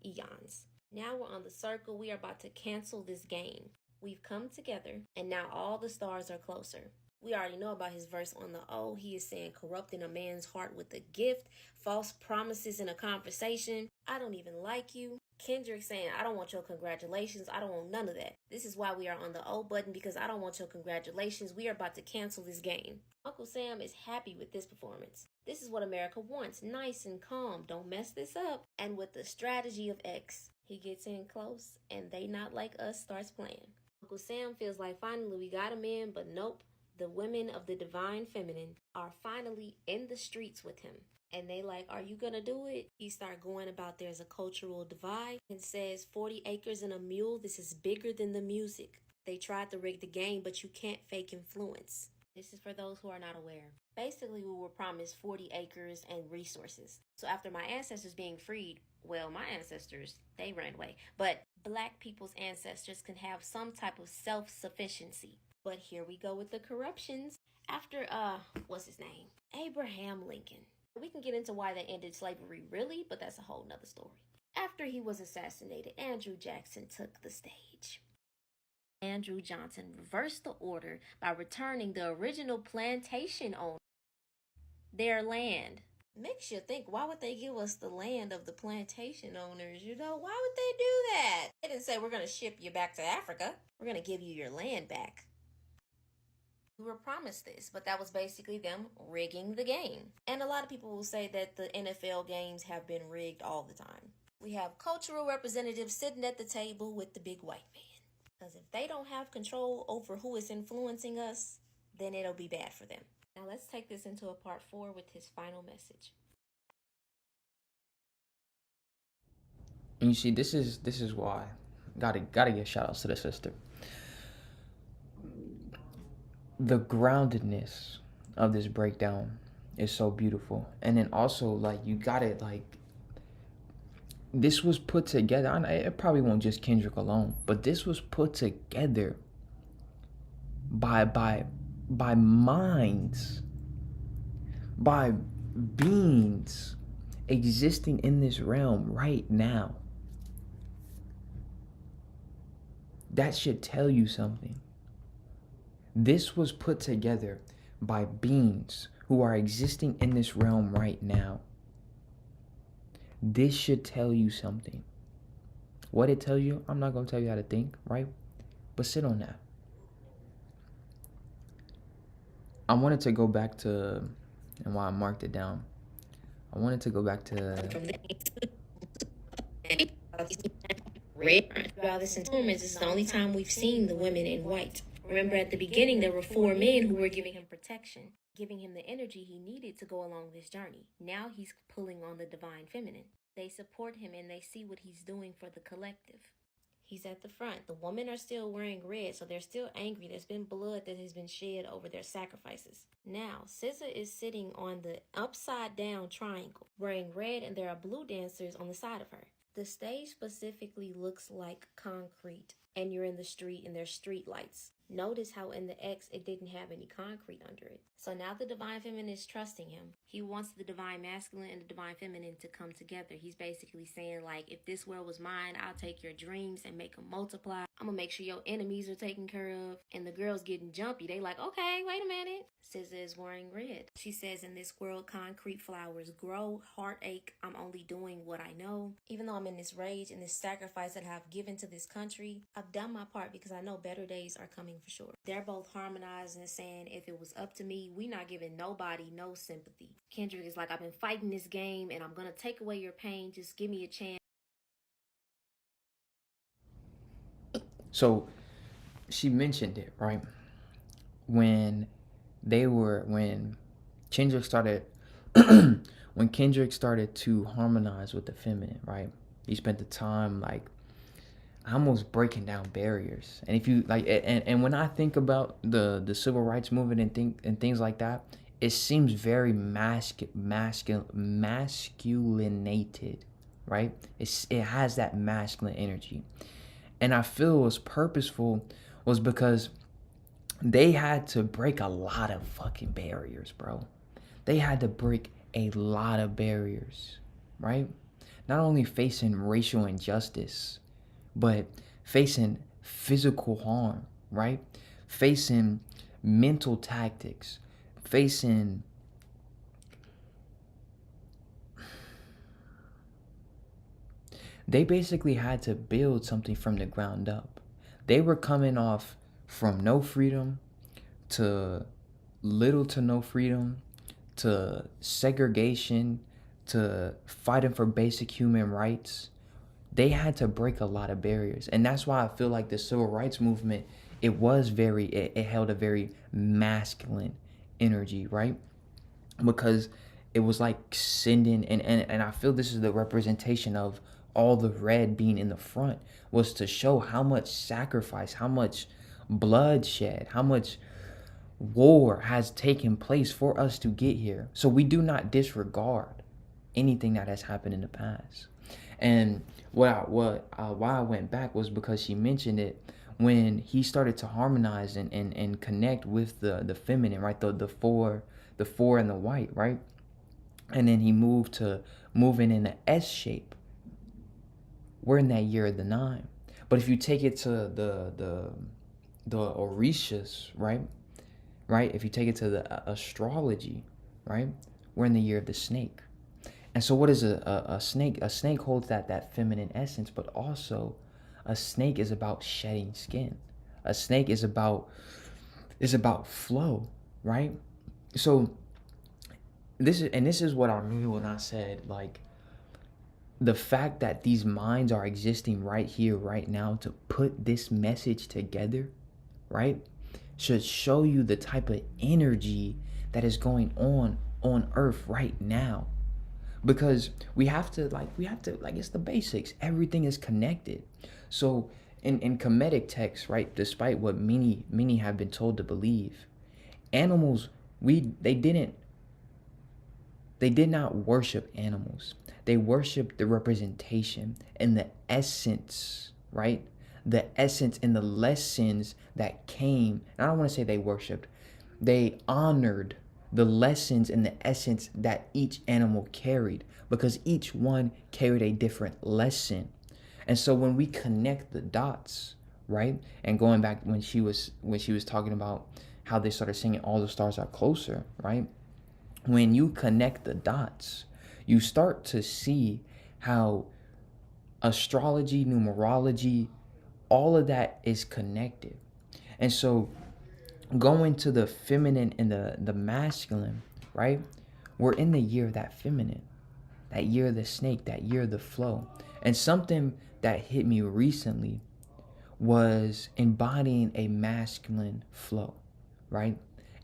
[SPEAKER 2] eons. Now we're on the circle. We are about to cancel this game. We've come together, and now all the stars are closer. We already know about his verse on the O. He is saying, corrupting a man's heart with a gift, false promises in a conversation. I don't even like you. Kendrick saying, I don't want your congratulations. I don't want none of that. This is why we are on the O button, because I don't want your congratulations. We are about to cancel this game. Uncle Sam is happy with this performance. This is what America wants. Nice and calm. Don't mess this up. And with the strategy of X, he gets in close, and they not like us starts playing. Uncle Sam feels like finally we got him in, but nope. The women of the divine feminine are finally in the streets with him. And they like, are you gonna do it? He start going about there's a cultural divide and says 40 acres and a mule. This is bigger than the music. They tried to rig the game, but you can't fake influence. This is for those who are not aware. Basically, we were promised 40 acres and resources. So after my ancestors being freed, well, my ancestors, they ran away. But black people's ancestors can have some type of self-sufficiency. But here we go with the corruptions. After, what's his name? Abraham Lincoln. We can get into why they ended slavery really, but that's a whole nother story. After he was assassinated, Andrew Jackson took the stage. Andrew Johnson reversed the order by returning the original plantation owner their land. Makes you think, why would they give us the land of the plantation owners? You know, why would they do that? They didn't say, we're going to ship you back to Africa. We're going to give you your land back. We were promised this, but that was basically them rigging the game. And a lot of people will say that the NFL games have been rigged all the time. We have cultural representatives sitting at the table with the big white man. Because if they don't have control over who is influencing us, then it'll be bad for them. Now let's take this into a part 4 with his final message.
[SPEAKER 1] And you see, this is why gotta give shout outs to the sister. The groundedness of this breakdown is so beautiful. And then also, like, you got it, like, this was put together. It probably won't just Kendrick alone, but this was put together by minds, by beings existing in this realm right now. That should tell you something. This was put together by beings who are existing in this realm right now. This should tell you something. What it tells you, I'm not going to tell you how to think, right? But sit on that. I wanted to go back to, and why I marked it down, I wanted to go back to,
[SPEAKER 2] red. Throughout this performance, it's the only time we've seen the women in white. Remember, at the beginning, there were 4 men who were giving him protection, giving him the energy he needed to go along this journey. Now he's pulling on the divine feminine. They support him and they see what he's doing for the collective. He's at the front. The women are still wearing red, so they're still angry. There's been blood that has been shed over their sacrifices. Now, SZA is sitting on the upside down triangle, wearing red, and there are blue dancers on the side of her. The stage specifically looks like concrete, and you're in the street and there's street lights. Notice how in the X it didn't have any concrete under it. So now the divine feminine is trusting him. He wants the divine masculine and the divine feminine to come together. He's basically saying, like, if this world was mine, I'll take your dreams and make them multiply. I'm gonna make sure your enemies are taken care of. And the girls getting jumpy. They like, okay, wait a minute. SZA is wearing red. She says, in this world, concrete flowers grow, heartache. I'm only doing what I know. Even though I'm in this rage and this sacrifice that I've given to this country, I've done my part because I know better days are coming for sure. They're both harmonizing and saying, if it was up to me, we not giving nobody no sympathy. Kendrick is like, I've been fighting this game and I'm gonna take away your pain. Just give me a chance.
[SPEAKER 1] so she mentioned it, right? When Kendrick started, when Kendrick started to harmonize with the feminine, right? He spent the time like almost breaking down barriers. And if you like, and when I think about the civil rights movement and things like that, it seems very masculinated, right? It has that masculine energy, and I feel it was purposeful, was because they had to break a lot of fucking barriers, bro. They had to break a lot of barriers, right? Not only facing racial injustice, but facing physical harm, right? Facing mental tactics, facing they basically had to build something from the ground up. They were coming off from no freedom to little to no freedom to segregation to fighting for basic human rights. They had to break a lot of barriers. And that's why I feel like the civil rights movement, it held a very masculine energy, right? Because it was like sending, and I feel this is the representation of all the red being in the front, was to show how much sacrifice, how much bloodshed, how much war has taken place for us to get here. So we do not disregard anything that has happened in the past. And why I went back was because she mentioned it when he started to harmonize and connect with the feminine, right? The four and the white, right? And then he moved to moving in the S shape. We're in that year of the 9. But if you take it to the Orishas, right? If you take it to the astrology, right? We're in the year of the snake. And so what is a snake? A snake holds that feminine essence, but also a snake is about shedding skin. A snake is about flow, right? So this is what I mean when I said, like, the fact that these minds are existing right here, right now, to put this message together, right, should show you the type of energy that is going on earth right now. Because we have to it's the basics. Everything is connected. So in Kemetic texts, right, despite what many have been told to believe, animals, they did not worship animals. They worshiped the representation and the essence, right? The essence and the lessons that came. I don't want to say they worshiped. They honored the lessons and the essence that each animal carried, because each one carried a different lesson. And so when we connect the dots, right? And going back when she was talking about how they started singing All the Stars Are Closer, right? When you connect the dots, you start to see how astrology, numerology, all of that is connected. And so going to the feminine and the masculine, right? We're in the year of that feminine, that year of the snake, that year of the flow. And something that hit me recently was embodying a masculine flow, right?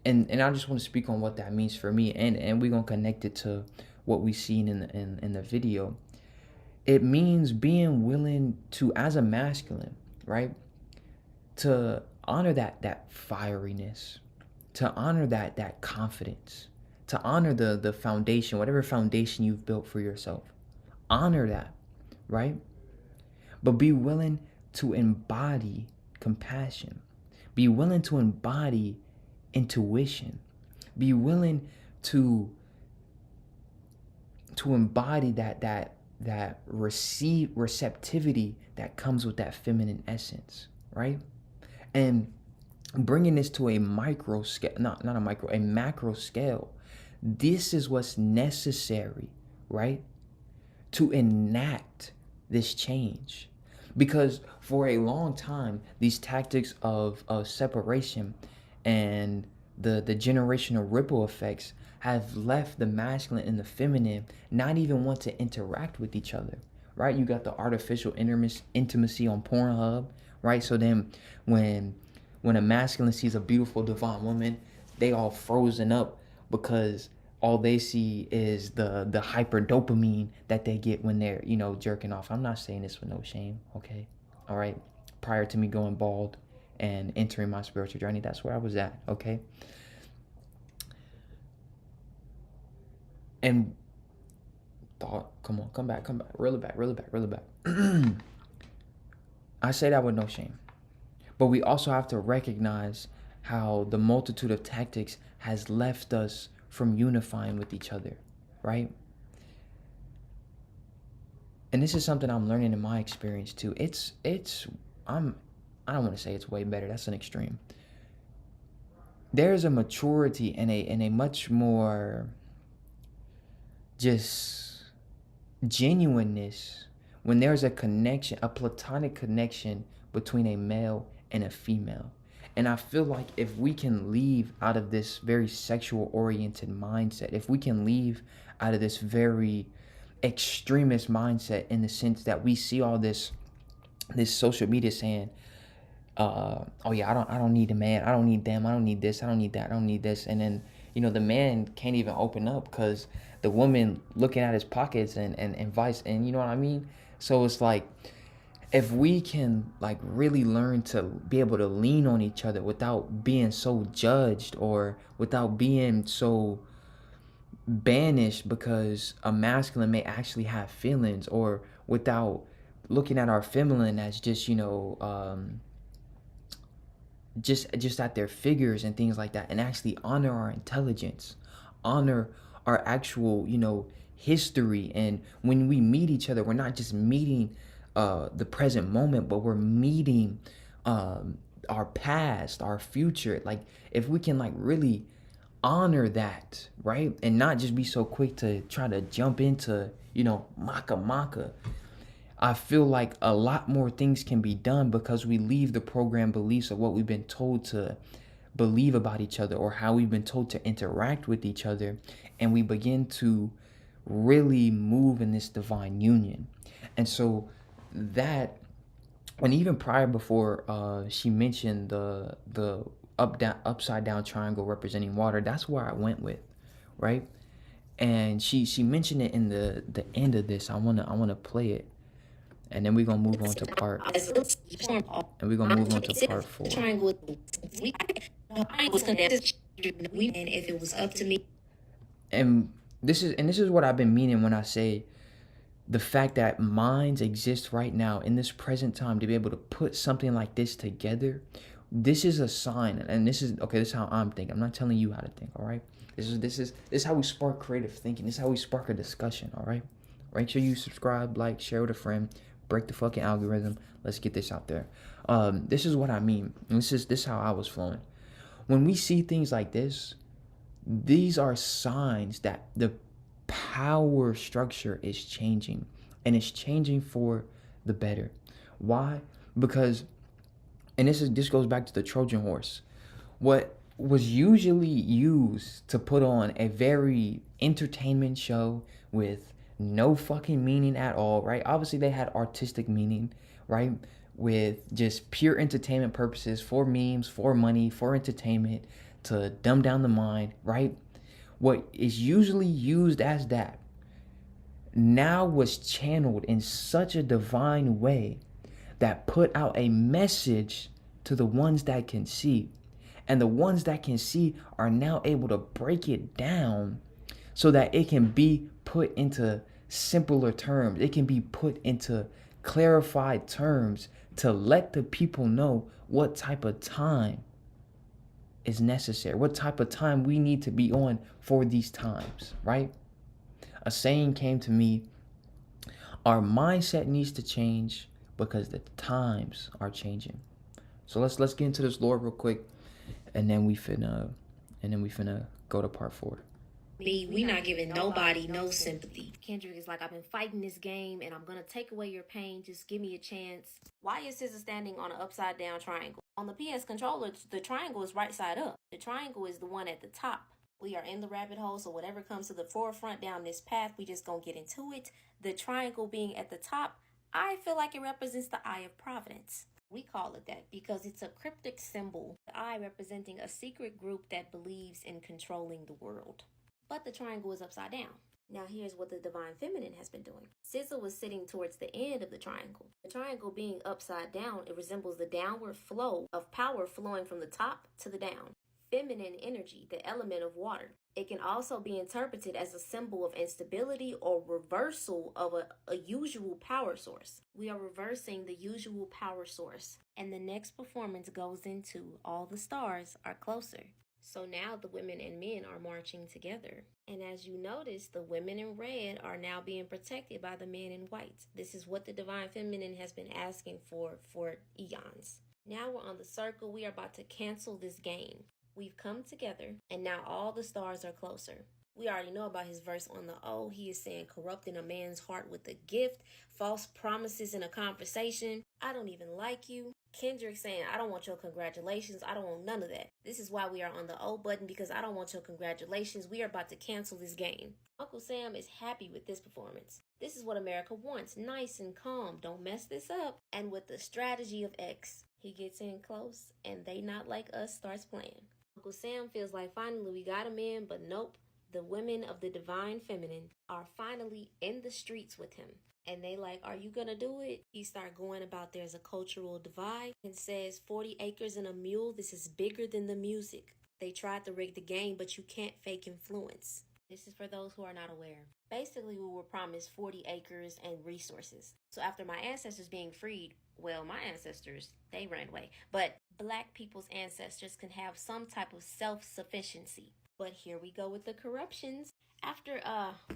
[SPEAKER 1] And I just want to speak on what that means for me, and we're gonna connect it to what we seen in the video. It means being willing to, as a masculine, right, to honor that fieriness, to honor that confidence, to honor the foundation, whatever foundation you've built for yourself. Honor that, right? But be willing to embody compassion. Be willing to embody intuition. Be willing to embody that receptivity that comes with that feminine essence, right? And bringing this to a micro scale, not a micro, a macro scale. This is what's necessary, right, to enact this change. Because for a long time, these tactics of separation and the generational ripple effects have left the masculine and the feminine not even want to interact with each other, right? You got the artificial intimacy on Pornhub, right? So then when a masculine sees a beautiful divine woman, they all frozen up because all they see is the hyper dopamine that they get when they're, jerking off. I'm not saying this with no shame, okay? All right. Prior to me going bald and entering my spiritual journey, that's where I was at, okay? And thought, come on, come back, reel it back. I say that with no shame. But we also have to recognize how the multitude of tactics has left us from unifying with each other, right? And this is something I'm learning in my experience too. I don't want to say it's way better. That's an extreme. There's a maturity and a much more just genuineness when there's a connection, a platonic connection between a male and a female. And I feel like if we can leave out of this very sexual oriented mindset, if we can leave out of this very extremist mindset in the sense that we see all this social media saying, oh yeah, I don't need a man, I don't need them, I don't need this, I don't need that, I don't need this. And then, the man can't even open up because the woman looking at his pockets and vice, and you know what I mean? So it's like, if we can like really learn to be able to lean on each other without being so judged or without being so banished because a masculine may actually have feelings, or without looking at our feminine as just just at their figures and things like that, and actually honor our intelligence, honor our actual history. And when we meet each other, we're not just meeting the present moment, but we're meeting our past, our future. Like if we can like really honor that, right, and not just be so quick to try to jump into maka, I feel like a lot more things can be done because we leave the program beliefs of what we've been told to believe about each other or how we've been told to interact with each other, and we begin to really move in this divine union. And so that, and even prior, before she mentioned the upside down triangle representing water, that's where I went with, right? And she mentioned it in the end of this. I wanna play it, and then we're gonna move on to part. And we're gonna move on to part 4.
[SPEAKER 2] And if it was up to me.
[SPEAKER 1] And this is what I've been meaning when I say the fact that minds exist right now in this present time to be able to put something like this together. This is a sign, and this is how I'm thinking. I'm not telling you how to think, all right? This is how we spark creative thinking. This is how we spark a discussion, all right? Make sure you subscribe, like, share with a friend, break the fucking algorithm. Let's get this out there. This is what I mean. This is how I was flowing. When we see things like this, these are signs that the power structure is changing, and it's changing for the better. Why? Because, and this goes back to the Trojan horse. What was usually used to put on a very entertainment show with no fucking meaning at all, right? Obviously, they had artistic meaning, right? With just pure entertainment purposes, for memes, for money, for entertainment, to dumb down the mind, right? What is usually used as that now was channeled in such a divine way that put out a message to the ones that can see. And the ones that can see are now able to break it down so that it can be put into simpler terms. It can be put into clarified terms to let the people know what type of time is necessary, what type of time we need to be on for these times, right? A saying came to me, our mindset needs to change because the times are changing. So let's get into this lore real quick, and then we finna go to part 4.
[SPEAKER 2] We not giving nobody no sympathy. Kendrick is like, I've been fighting this game and I'm gonna take away your pain. Just give me a chance. Why is SZA standing on an upside down triangle? On the PS controller, the triangle is right side up. The triangle is the one at the top. We are in the rabbit hole, so whatever comes to the forefront down this path, we just gonna get into it. The triangle being at the top, I feel like it represents the eye of providence. We call it that because it's a cryptic symbol, the eye representing a secret group that believes in controlling the world. But the triangle is upside down. Now here's what the divine feminine has been doing. SZA was sitting towards the end of the triangle. The triangle being upside down, it resembles the downward flow of power flowing from the top to the down. Feminine energy, the element of water. It can also be interpreted as a symbol of instability or reversal of a usual power source. We are reversing the usual power source. And the next performance goes into all the stars are closer. So now the women and men are marching together. And as you notice, the women in red are now being protected by the men in white. This is what the divine feminine has been asking for eons. Now we're on the circle. We are about to cancel this game. We've come together, and now all the stars are closer. We already know about his verse on the O. He is saying corrupting a man's heart with a gift, false promises in a conversation. I don't even like you. Kendrick saying, I don't want your congratulations. I don't want none of that. This is why we are on the O button, because I don't want your congratulations. We are about to cancel this game. Uncle Sam is happy with this performance. This is what America wants. Nice and calm. Don't mess this up. And with the strategy of X, he gets in close, and they not like us starts playing. Uncle Sam feels like finally we got him in, but nope. The women of the divine feminine are finally in the streets with him. And they like, are you gonna do it? He start going about there's a cultural divide and says 40 acres and a mule. This is bigger than the music. They tried to rig the game, but you can't fake influence. This is for those who are not aware. Basically, we were promised 40 acres and resources. So after my ancestors being freed, well, my ancestors, they ran away. But black people's ancestors can have some type of self-sufficiency. But here we go with the corruptions. After,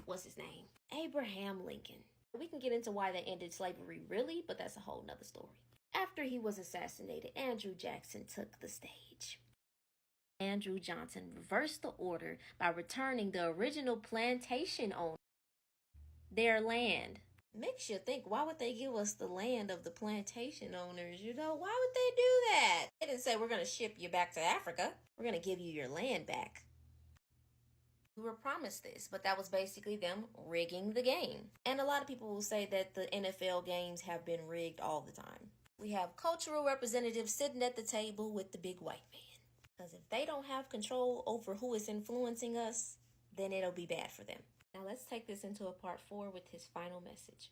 [SPEAKER 2] what's his name? Abraham Lincoln. We can get into why they ended slavery really, but that's a whole nother story. After he was assassinated, Andrew Jackson took the stage. Andrew Johnson reversed the order by returning the original plantation owner their land. Makes you think, why would they give us the land of the plantation owners? You know, why would they do that? They didn't say, we're going to ship you back to Africa. We're going to give you your land back. We were promised this, but that was basically them rigging the game. And a lot of people will say that the NFL games have been rigged all the time. We have cultural representatives sitting at the table with the big white man. Because if they don't have control over who is influencing us, then it'll be bad for them. Now let's take this into a part 4 with his final message.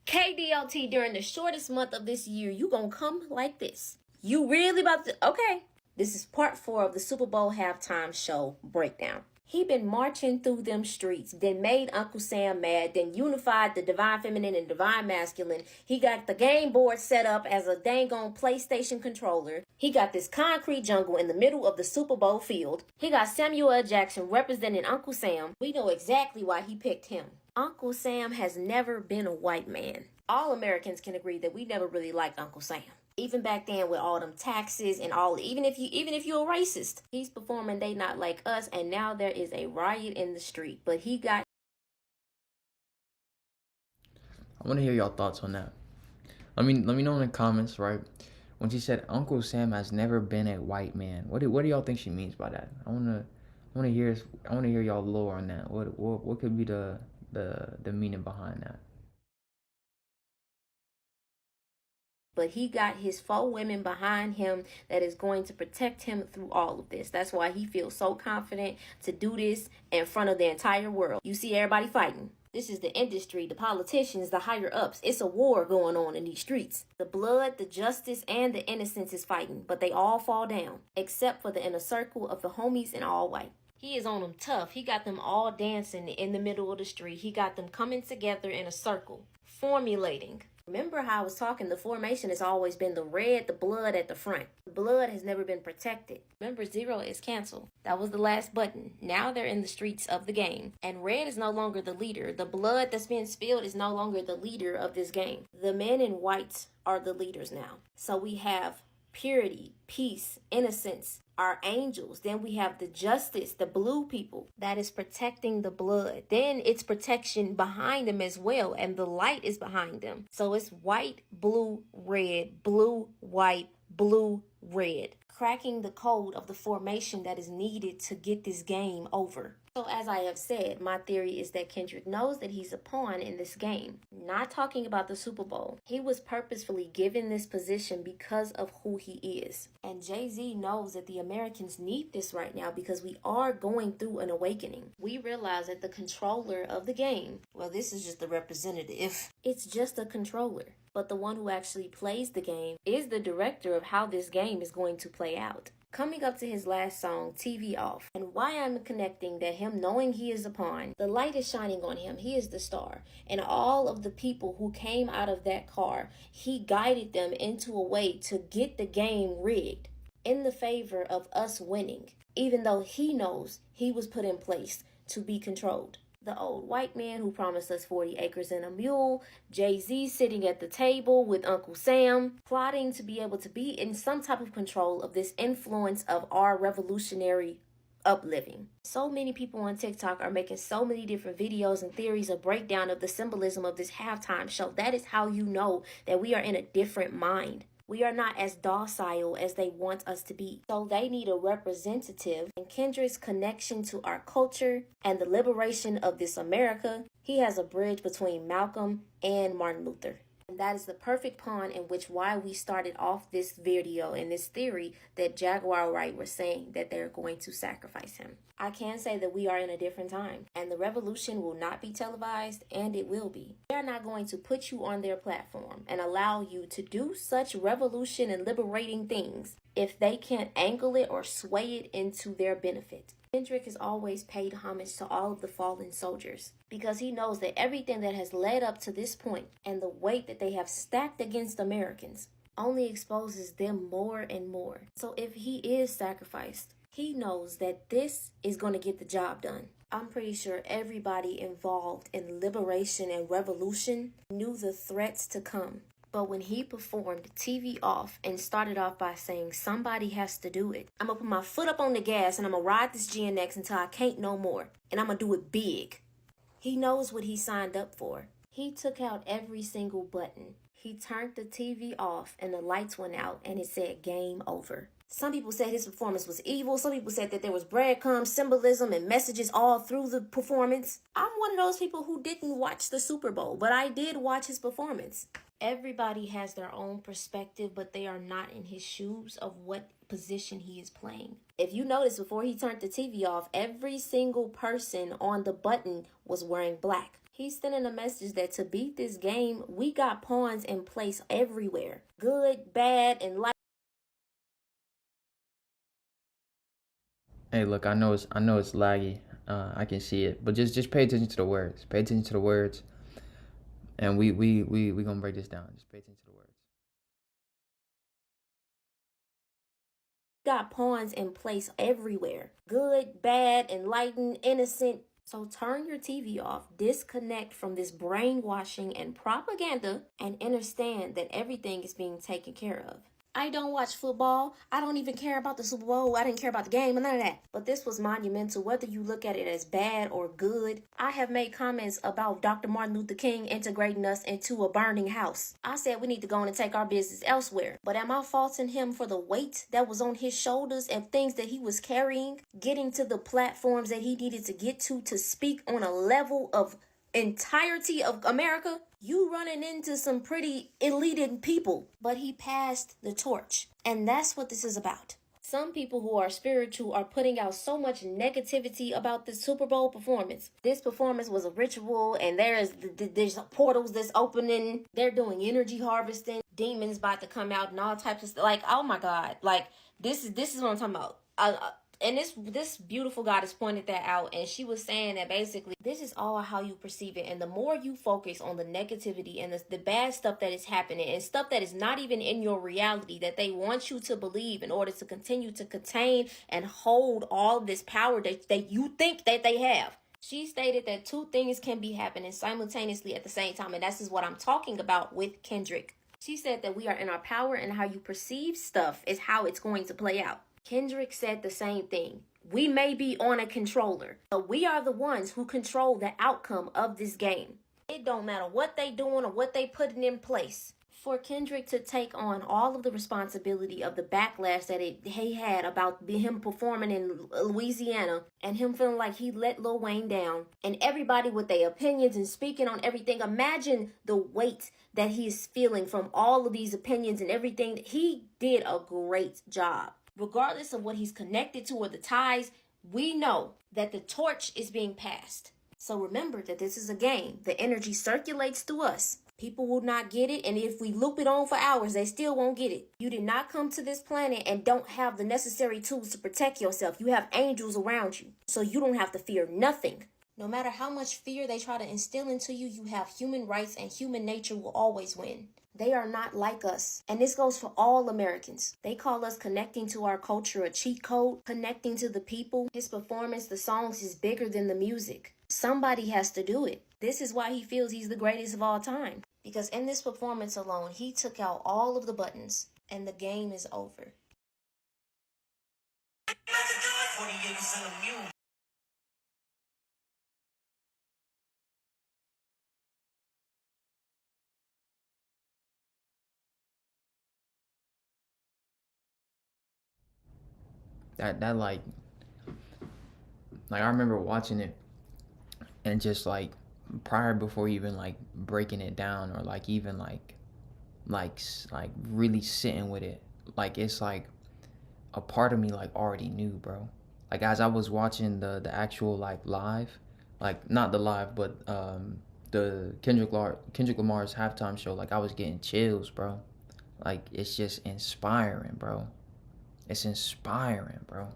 [SPEAKER 2] KDLT, during the shortest month of this year, you gonna come like this. You really about to, okay. This is part 4 of the Super Bowl halftime show breakdown. He been marching through them streets, then made Uncle Sam mad, then unified the divine feminine and divine masculine. He got the game board set up as a dang on PlayStation controller. He got this concrete jungle in the middle of the Super Bowl field. He got Samuel L. Jackson representing Uncle Sam. We know exactly why he picked him. Uncle Sam has never been a white man. All Americans can agree that we never really liked Uncle Sam. Even back then with all them taxes and all, even if you're a racist, he's performing They Not Like Us, and now there is a riot in the street. But he got.
[SPEAKER 1] I want to hear y'all thoughts on that. Let me know in the comments, right? When she said Uncle Sam has never been a white man, what do y'all think she means by that? I wanna hear y'all lore on that. What could be the meaning behind that?
[SPEAKER 2] But he got his 4 women behind him that is going to protect him through all of this. That's why he feels so confident to do this in front of the entire world. You see everybody fighting. This is the industry, the politicians, the higher ups. It's a war going on in these streets. The blood, the justice, and the innocence is fighting, but they all fall down, except for the inner circle of the homies in all white. He is on them tough. He got them all dancing in the middle of the street. He got them coming together in a circle, formulating. Remember how I was talking, the formation has always been the red, the blood at the front. The blood has never been protected. Remember, 0 is canceled. That was the last button. Now they're in the streets of the game. And red is no longer the leader. The blood that's being spilled is no longer the leader of this game. The men in white are the leaders now. So we have purity, peace, innocence, our angels. Then we have the justice, the blue people that is protecting the blood. Then it's protection behind them as well, and the light is behind them. So it's white, blue, red, blue, white, blue, red, cracking the code of the formation that is needed to get this game over. So as I have said, my theory is that Kendrick knows that he's a pawn in this game. Not talking about the Super Bowl. He was purposefully given this position because of who he is. And Jay-Z knows that the Americans need this right now because we are going through an awakening. We realize that the controller of the game, well, this is just the representative. It's just a controller. But the one who actually plays the game is the director of how this game is going to play out. Coming up to his last song, TV Off, and why I'm connecting that him knowing he is a pawn, the light is shining on him. He is the star. And all of the people who came out of that car, he guided them into a way to get the game rigged in the favor of us winning, even though he knows he was put in place to be controlled. The old white man who promised us 40 acres and a mule, Jay-Z sitting at the table with Uncle Sam, plotting to be able to be in some type of control of this influence of our revolutionary upliving. So many people on TikTok are making so many different videos and theories of breakdown of the symbolism of this halftime show. That is how you know that we are in a different mind. We are not as docile as they want us to be. So they need a representative. And Kendrick's connection to our culture and the liberation of this America, he has a bridge between Malcolm and Martin Luther. And that is the perfect pawn in which why we started off this video and this theory that Jaguar Wright was saying that they're going to sacrifice him. I can say that we are in a different time and the revolution will not be televised, and it will be. They're not going to put you on their platform and allow you to do such revolution and liberating things if they can't angle it or sway it into their benefit. Kendrick has always paid homage to all of the fallen soldiers because he knows that everything that has led up to this point and the weight that they have stacked against Americans only exposes them more and more. So if he is sacrificed, he knows that this is going to get the job done. I'm pretty sure everybody involved in liberation and revolution knew the threats to come. But when he performed TV Off and started off by saying somebody has to do it, I'm going to put my foot up on the gas and I'm going to ride this GNX until I can't no more. And I'm going to do it big. He knows what he signed up for. He took out every single button. He turned the TV off and the lights went out and it said game over. Some people said his performance was evil. Some people said that there was breadcrumbs, symbolism, and messages all through the performance. I'm one of those people who didn't watch the Super Bowl, but I did watch his performance. Everybody has their own perspective, but they are not in his shoes of what position he is playing. If you notice, before he turned the TV off, every single person on the button was wearing black. He's sending a message that to beat this game, we got pawns in place everywhere. Good, bad, and light.
[SPEAKER 1] Hey, look, I know it's laggy. I can see it, but just pay attention to the words. Pay attention to the words, and we gonna break this down. Just pay attention to the words.
[SPEAKER 2] Got pawns in place everywhere. Good, bad, enlightened, innocent. So turn your TV off, disconnect from this brainwashing and propaganda, and understand that everything is being taken care of. I don't watch football. I don't even care about the Super Bowl. I didn't care about the game and none of that. But this was monumental, whether you look at it as bad or good. I have made comments about Dr. Martin Luther King integrating us into a burning house. I said we need to go on and take our business elsewhere. But am I faulting him for the weight that was on his shoulders and things that he was carrying, getting to the platforms that he needed to get to speak on a level of entirety of America? You running into some pretty elite people, but he passed the torch. And that's what this is about. Some people who are spiritual are putting out so much negativity about this Super Bowl performance. This performance was a ritual, and there's portals that's opening. They're doing energy harvesting. Demons about to come out and all types of stuff. Like, oh my God. Like, this is what I'm talking about. And this beautiful goddess pointed that out, and she was saying that basically this is all how you perceive it. And the more you focus on the negativity and the bad stuff that is happening and stuff that is not even in your reality that they want you to believe in order to continue to contain and hold all this power that you think that they have. She stated that two things can be happening simultaneously at the same time, and this is what I'm talking about with Kendrick. She said that we are in our power, and how you perceive stuff is how it's going to play out. Kendrick said the same thing. We may be on a controller, but we are the ones who control the outcome of this game. It don't matter what they doing or what they putting in place. For Kendrick to take on all of the responsibility of the backlash that he had about him performing in Louisiana and him feeling like he let Lil Wayne down and everybody with their opinions and speaking on everything. Imagine the weight that he's feeling from all of these opinions and everything. He did a great job. Regardless of what he's connected to or the ties, we know that the torch is being passed. So remember that this is a game. The energy circulates through us. People will not get it, and if we loop it on for hours, they still won't get it. You did not come to this planet and don't have the necessary tools to protect yourself. You have angels around you, so you don't have to fear nothing. No matter how much fear they try to instill into you, you have human rights, and human nature will always win. They are not like us. And this goes for all Americans. They call us connecting to our culture a cheat code, connecting to the people. His performance, the songs, is bigger than the music. Somebody has to do it. This is why he feels he's the greatest of all time. Because in this performance alone, he took out all of the buttons, and the game is over.
[SPEAKER 1] That like I remember watching it and just like prior before even like breaking it down or like even like really sitting with it, like it's like a part of me like already knew, bro. Like as I was watching the actual like live, like not the live but the Kendrick Lamar's halftime show, like I was getting chills, bro. Like it's just inspiring, bro. It's inspiring, bro.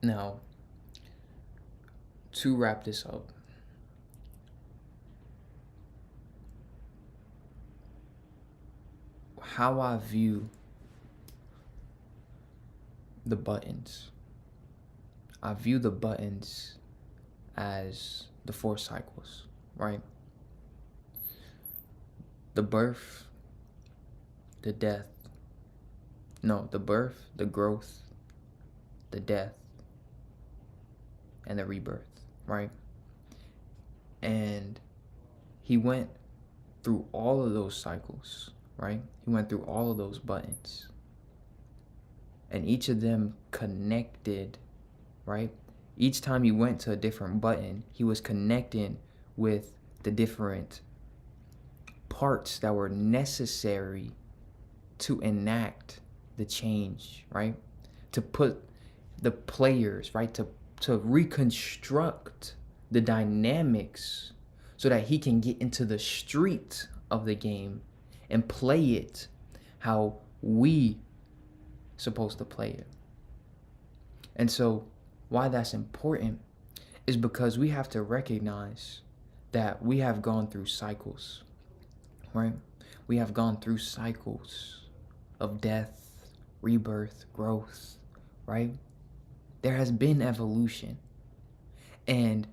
[SPEAKER 1] Now, to wrap this up, how I view the buttons. I view the buttons as the 4 cycles, right? The birth, the death, the birth, the growth, the death, and the rebirth, right? And he went through all of those cycles, right? He went through all of those buttons. And each of them connected, right? Each time he went to a different button, he was connecting with the different parts that were necessary to enact the change, right? To put the players, right? To reconstruct the dynamics so that he can get into the street of the game and play it how we supposed to play it. And so why that's important is because we have to recognize that we have gone through cycles, right? We have gone through cycles of death, rebirth, growth, right? There has been evolution. And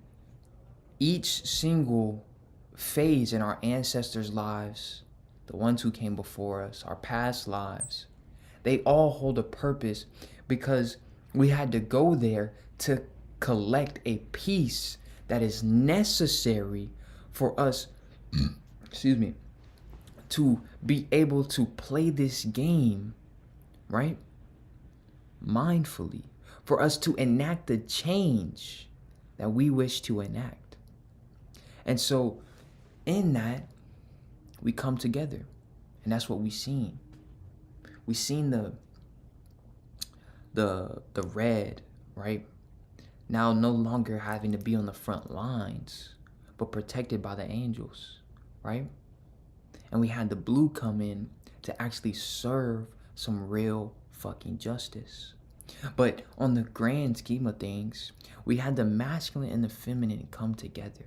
[SPEAKER 1] each single phase in our ancestors' lives, the ones who came before us, our past lives, they all hold a purpose because we had to go there to collect a piece that is necessary for us, excuse me, to be able to play this game, right? Mindfully, for us to enact the change that we wish to enact. And so in that, we come together. And that's what we seen. We seen the red, right? Now no longer having to be on the front lines, but protected by the angels, right? And we had the blue come in to actually serve some real fucking justice. But on the grand scheme of things, we had the masculine and the feminine come together.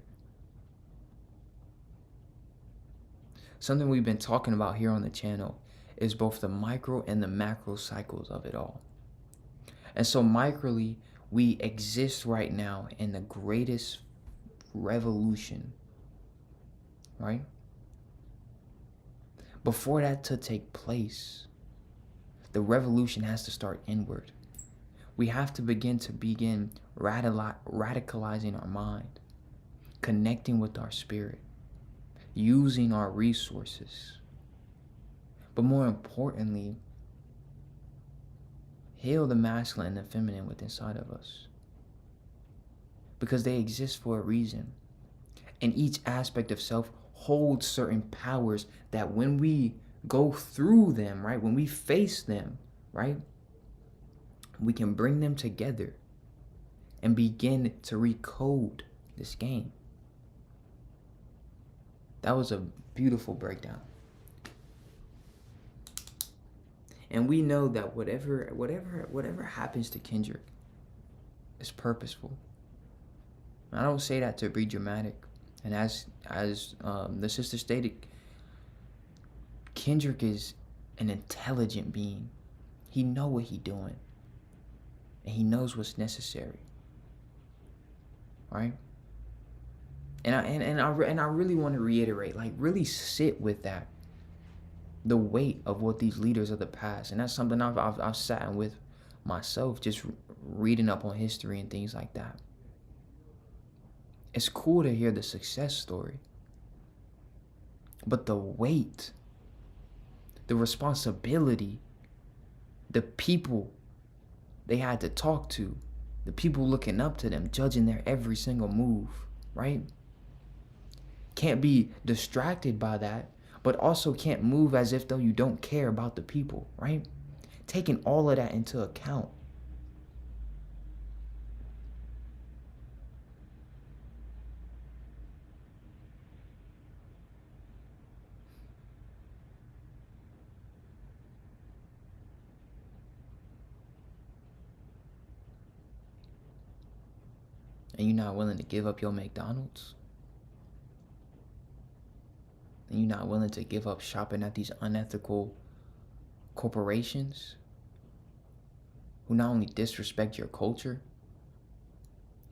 [SPEAKER 1] Something we've been talking about here on the channel is both the micro and the macro cycles of it all. And so microly, we exist right now in the greatest revolution, right? Before that to take place, the revolution has to start inward. We have to begin radicalizing our mind, connecting with our spirit, using our resources. But more importantly, heal the masculine and the feminine within inside of us. Because they exist for a reason. And each aspect of self holds certain powers that when we go through them, right, when we face them, right, we can bring them together and begin to recode this game. That was a beautiful breakdown. And we know that whatever happens to Kendrick is purposeful. I don't say that to be dramatic. And as the sister stated, Kendrick is an intelligent being. He know what he doing. And he knows what's necessary. Right? And I really want to reiterate, like really sit with that. The weight of what these leaders of the past, and that's something I've sat with myself, just reading up on history and things like that. It's cool to hear the success story, but the weight, the responsibility, the people they had to talk to, the people looking up to them, judging their every single move, right? Can't be distracted by that, but also can't move as if though you don't care about the people, right? Taking all of that into account. And you're not willing to give up your McDonald's? And you're not willing to give up shopping at these unethical corporations who not only disrespect your culture,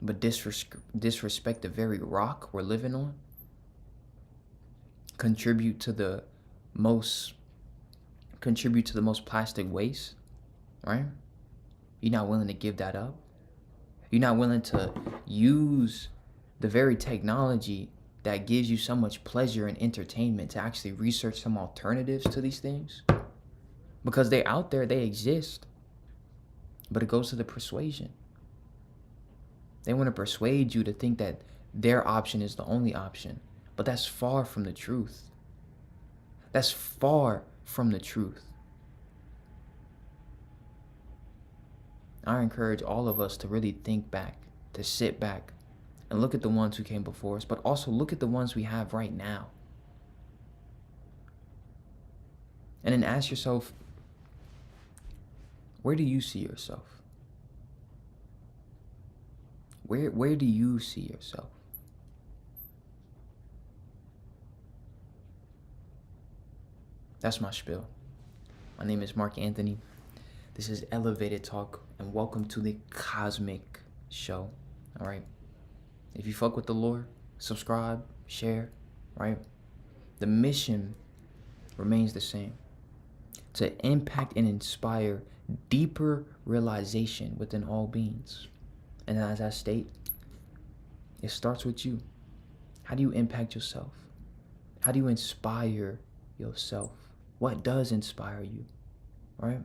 [SPEAKER 1] but disrespect the very rock we're living on? Contribute to the most plastic waste, right? You're not willing to give that up? You're not willing to use the very technology that gives you so much pleasure and entertainment to actually research some alternatives to these things? Because they're out there, they exist. But it goes to the persuasion. They want to persuade you to think that their option is the only option. But that's far from the truth. That's far from the truth. I encourage all of us to really think back, to sit back, and look at the ones who came before us, but also look at the ones we have right now. And then ask yourself, where do you see yourself? Where do you see yourself? That's my spiel. My name is Mark Anthony. This is Elevated Talk, and welcome to the Cosmic Show. All right. If you fuck with the Lord, subscribe, share, right? The mission remains the same: to impact and inspire deeper realization within all beings. And as I state, it starts with you. How do you impact yourself? How do you inspire yourself? What does inspire you, right?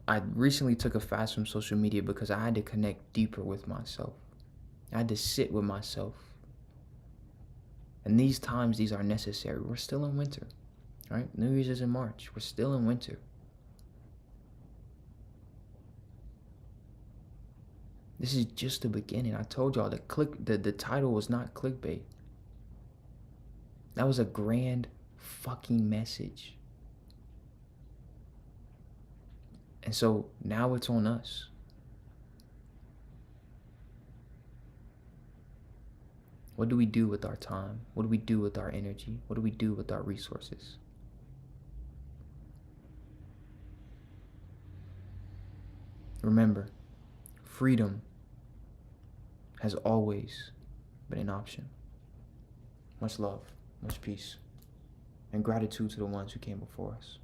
[SPEAKER 1] I recently took a fast from social media because I had to connect deeper with myself. I had to sit with myself. And these times, these are necessary. We're still in winter, right? New Year's is in March. We're still in winter. This is just the beginning. I told y'all the title was not clickbait. That was a grand fucking message. And so now it's on us. What do we do with our time? What do we do with our energy? What do we do with our resources? Remember, freedom has always been an option. Much love, much peace, and gratitude to the ones who came before us.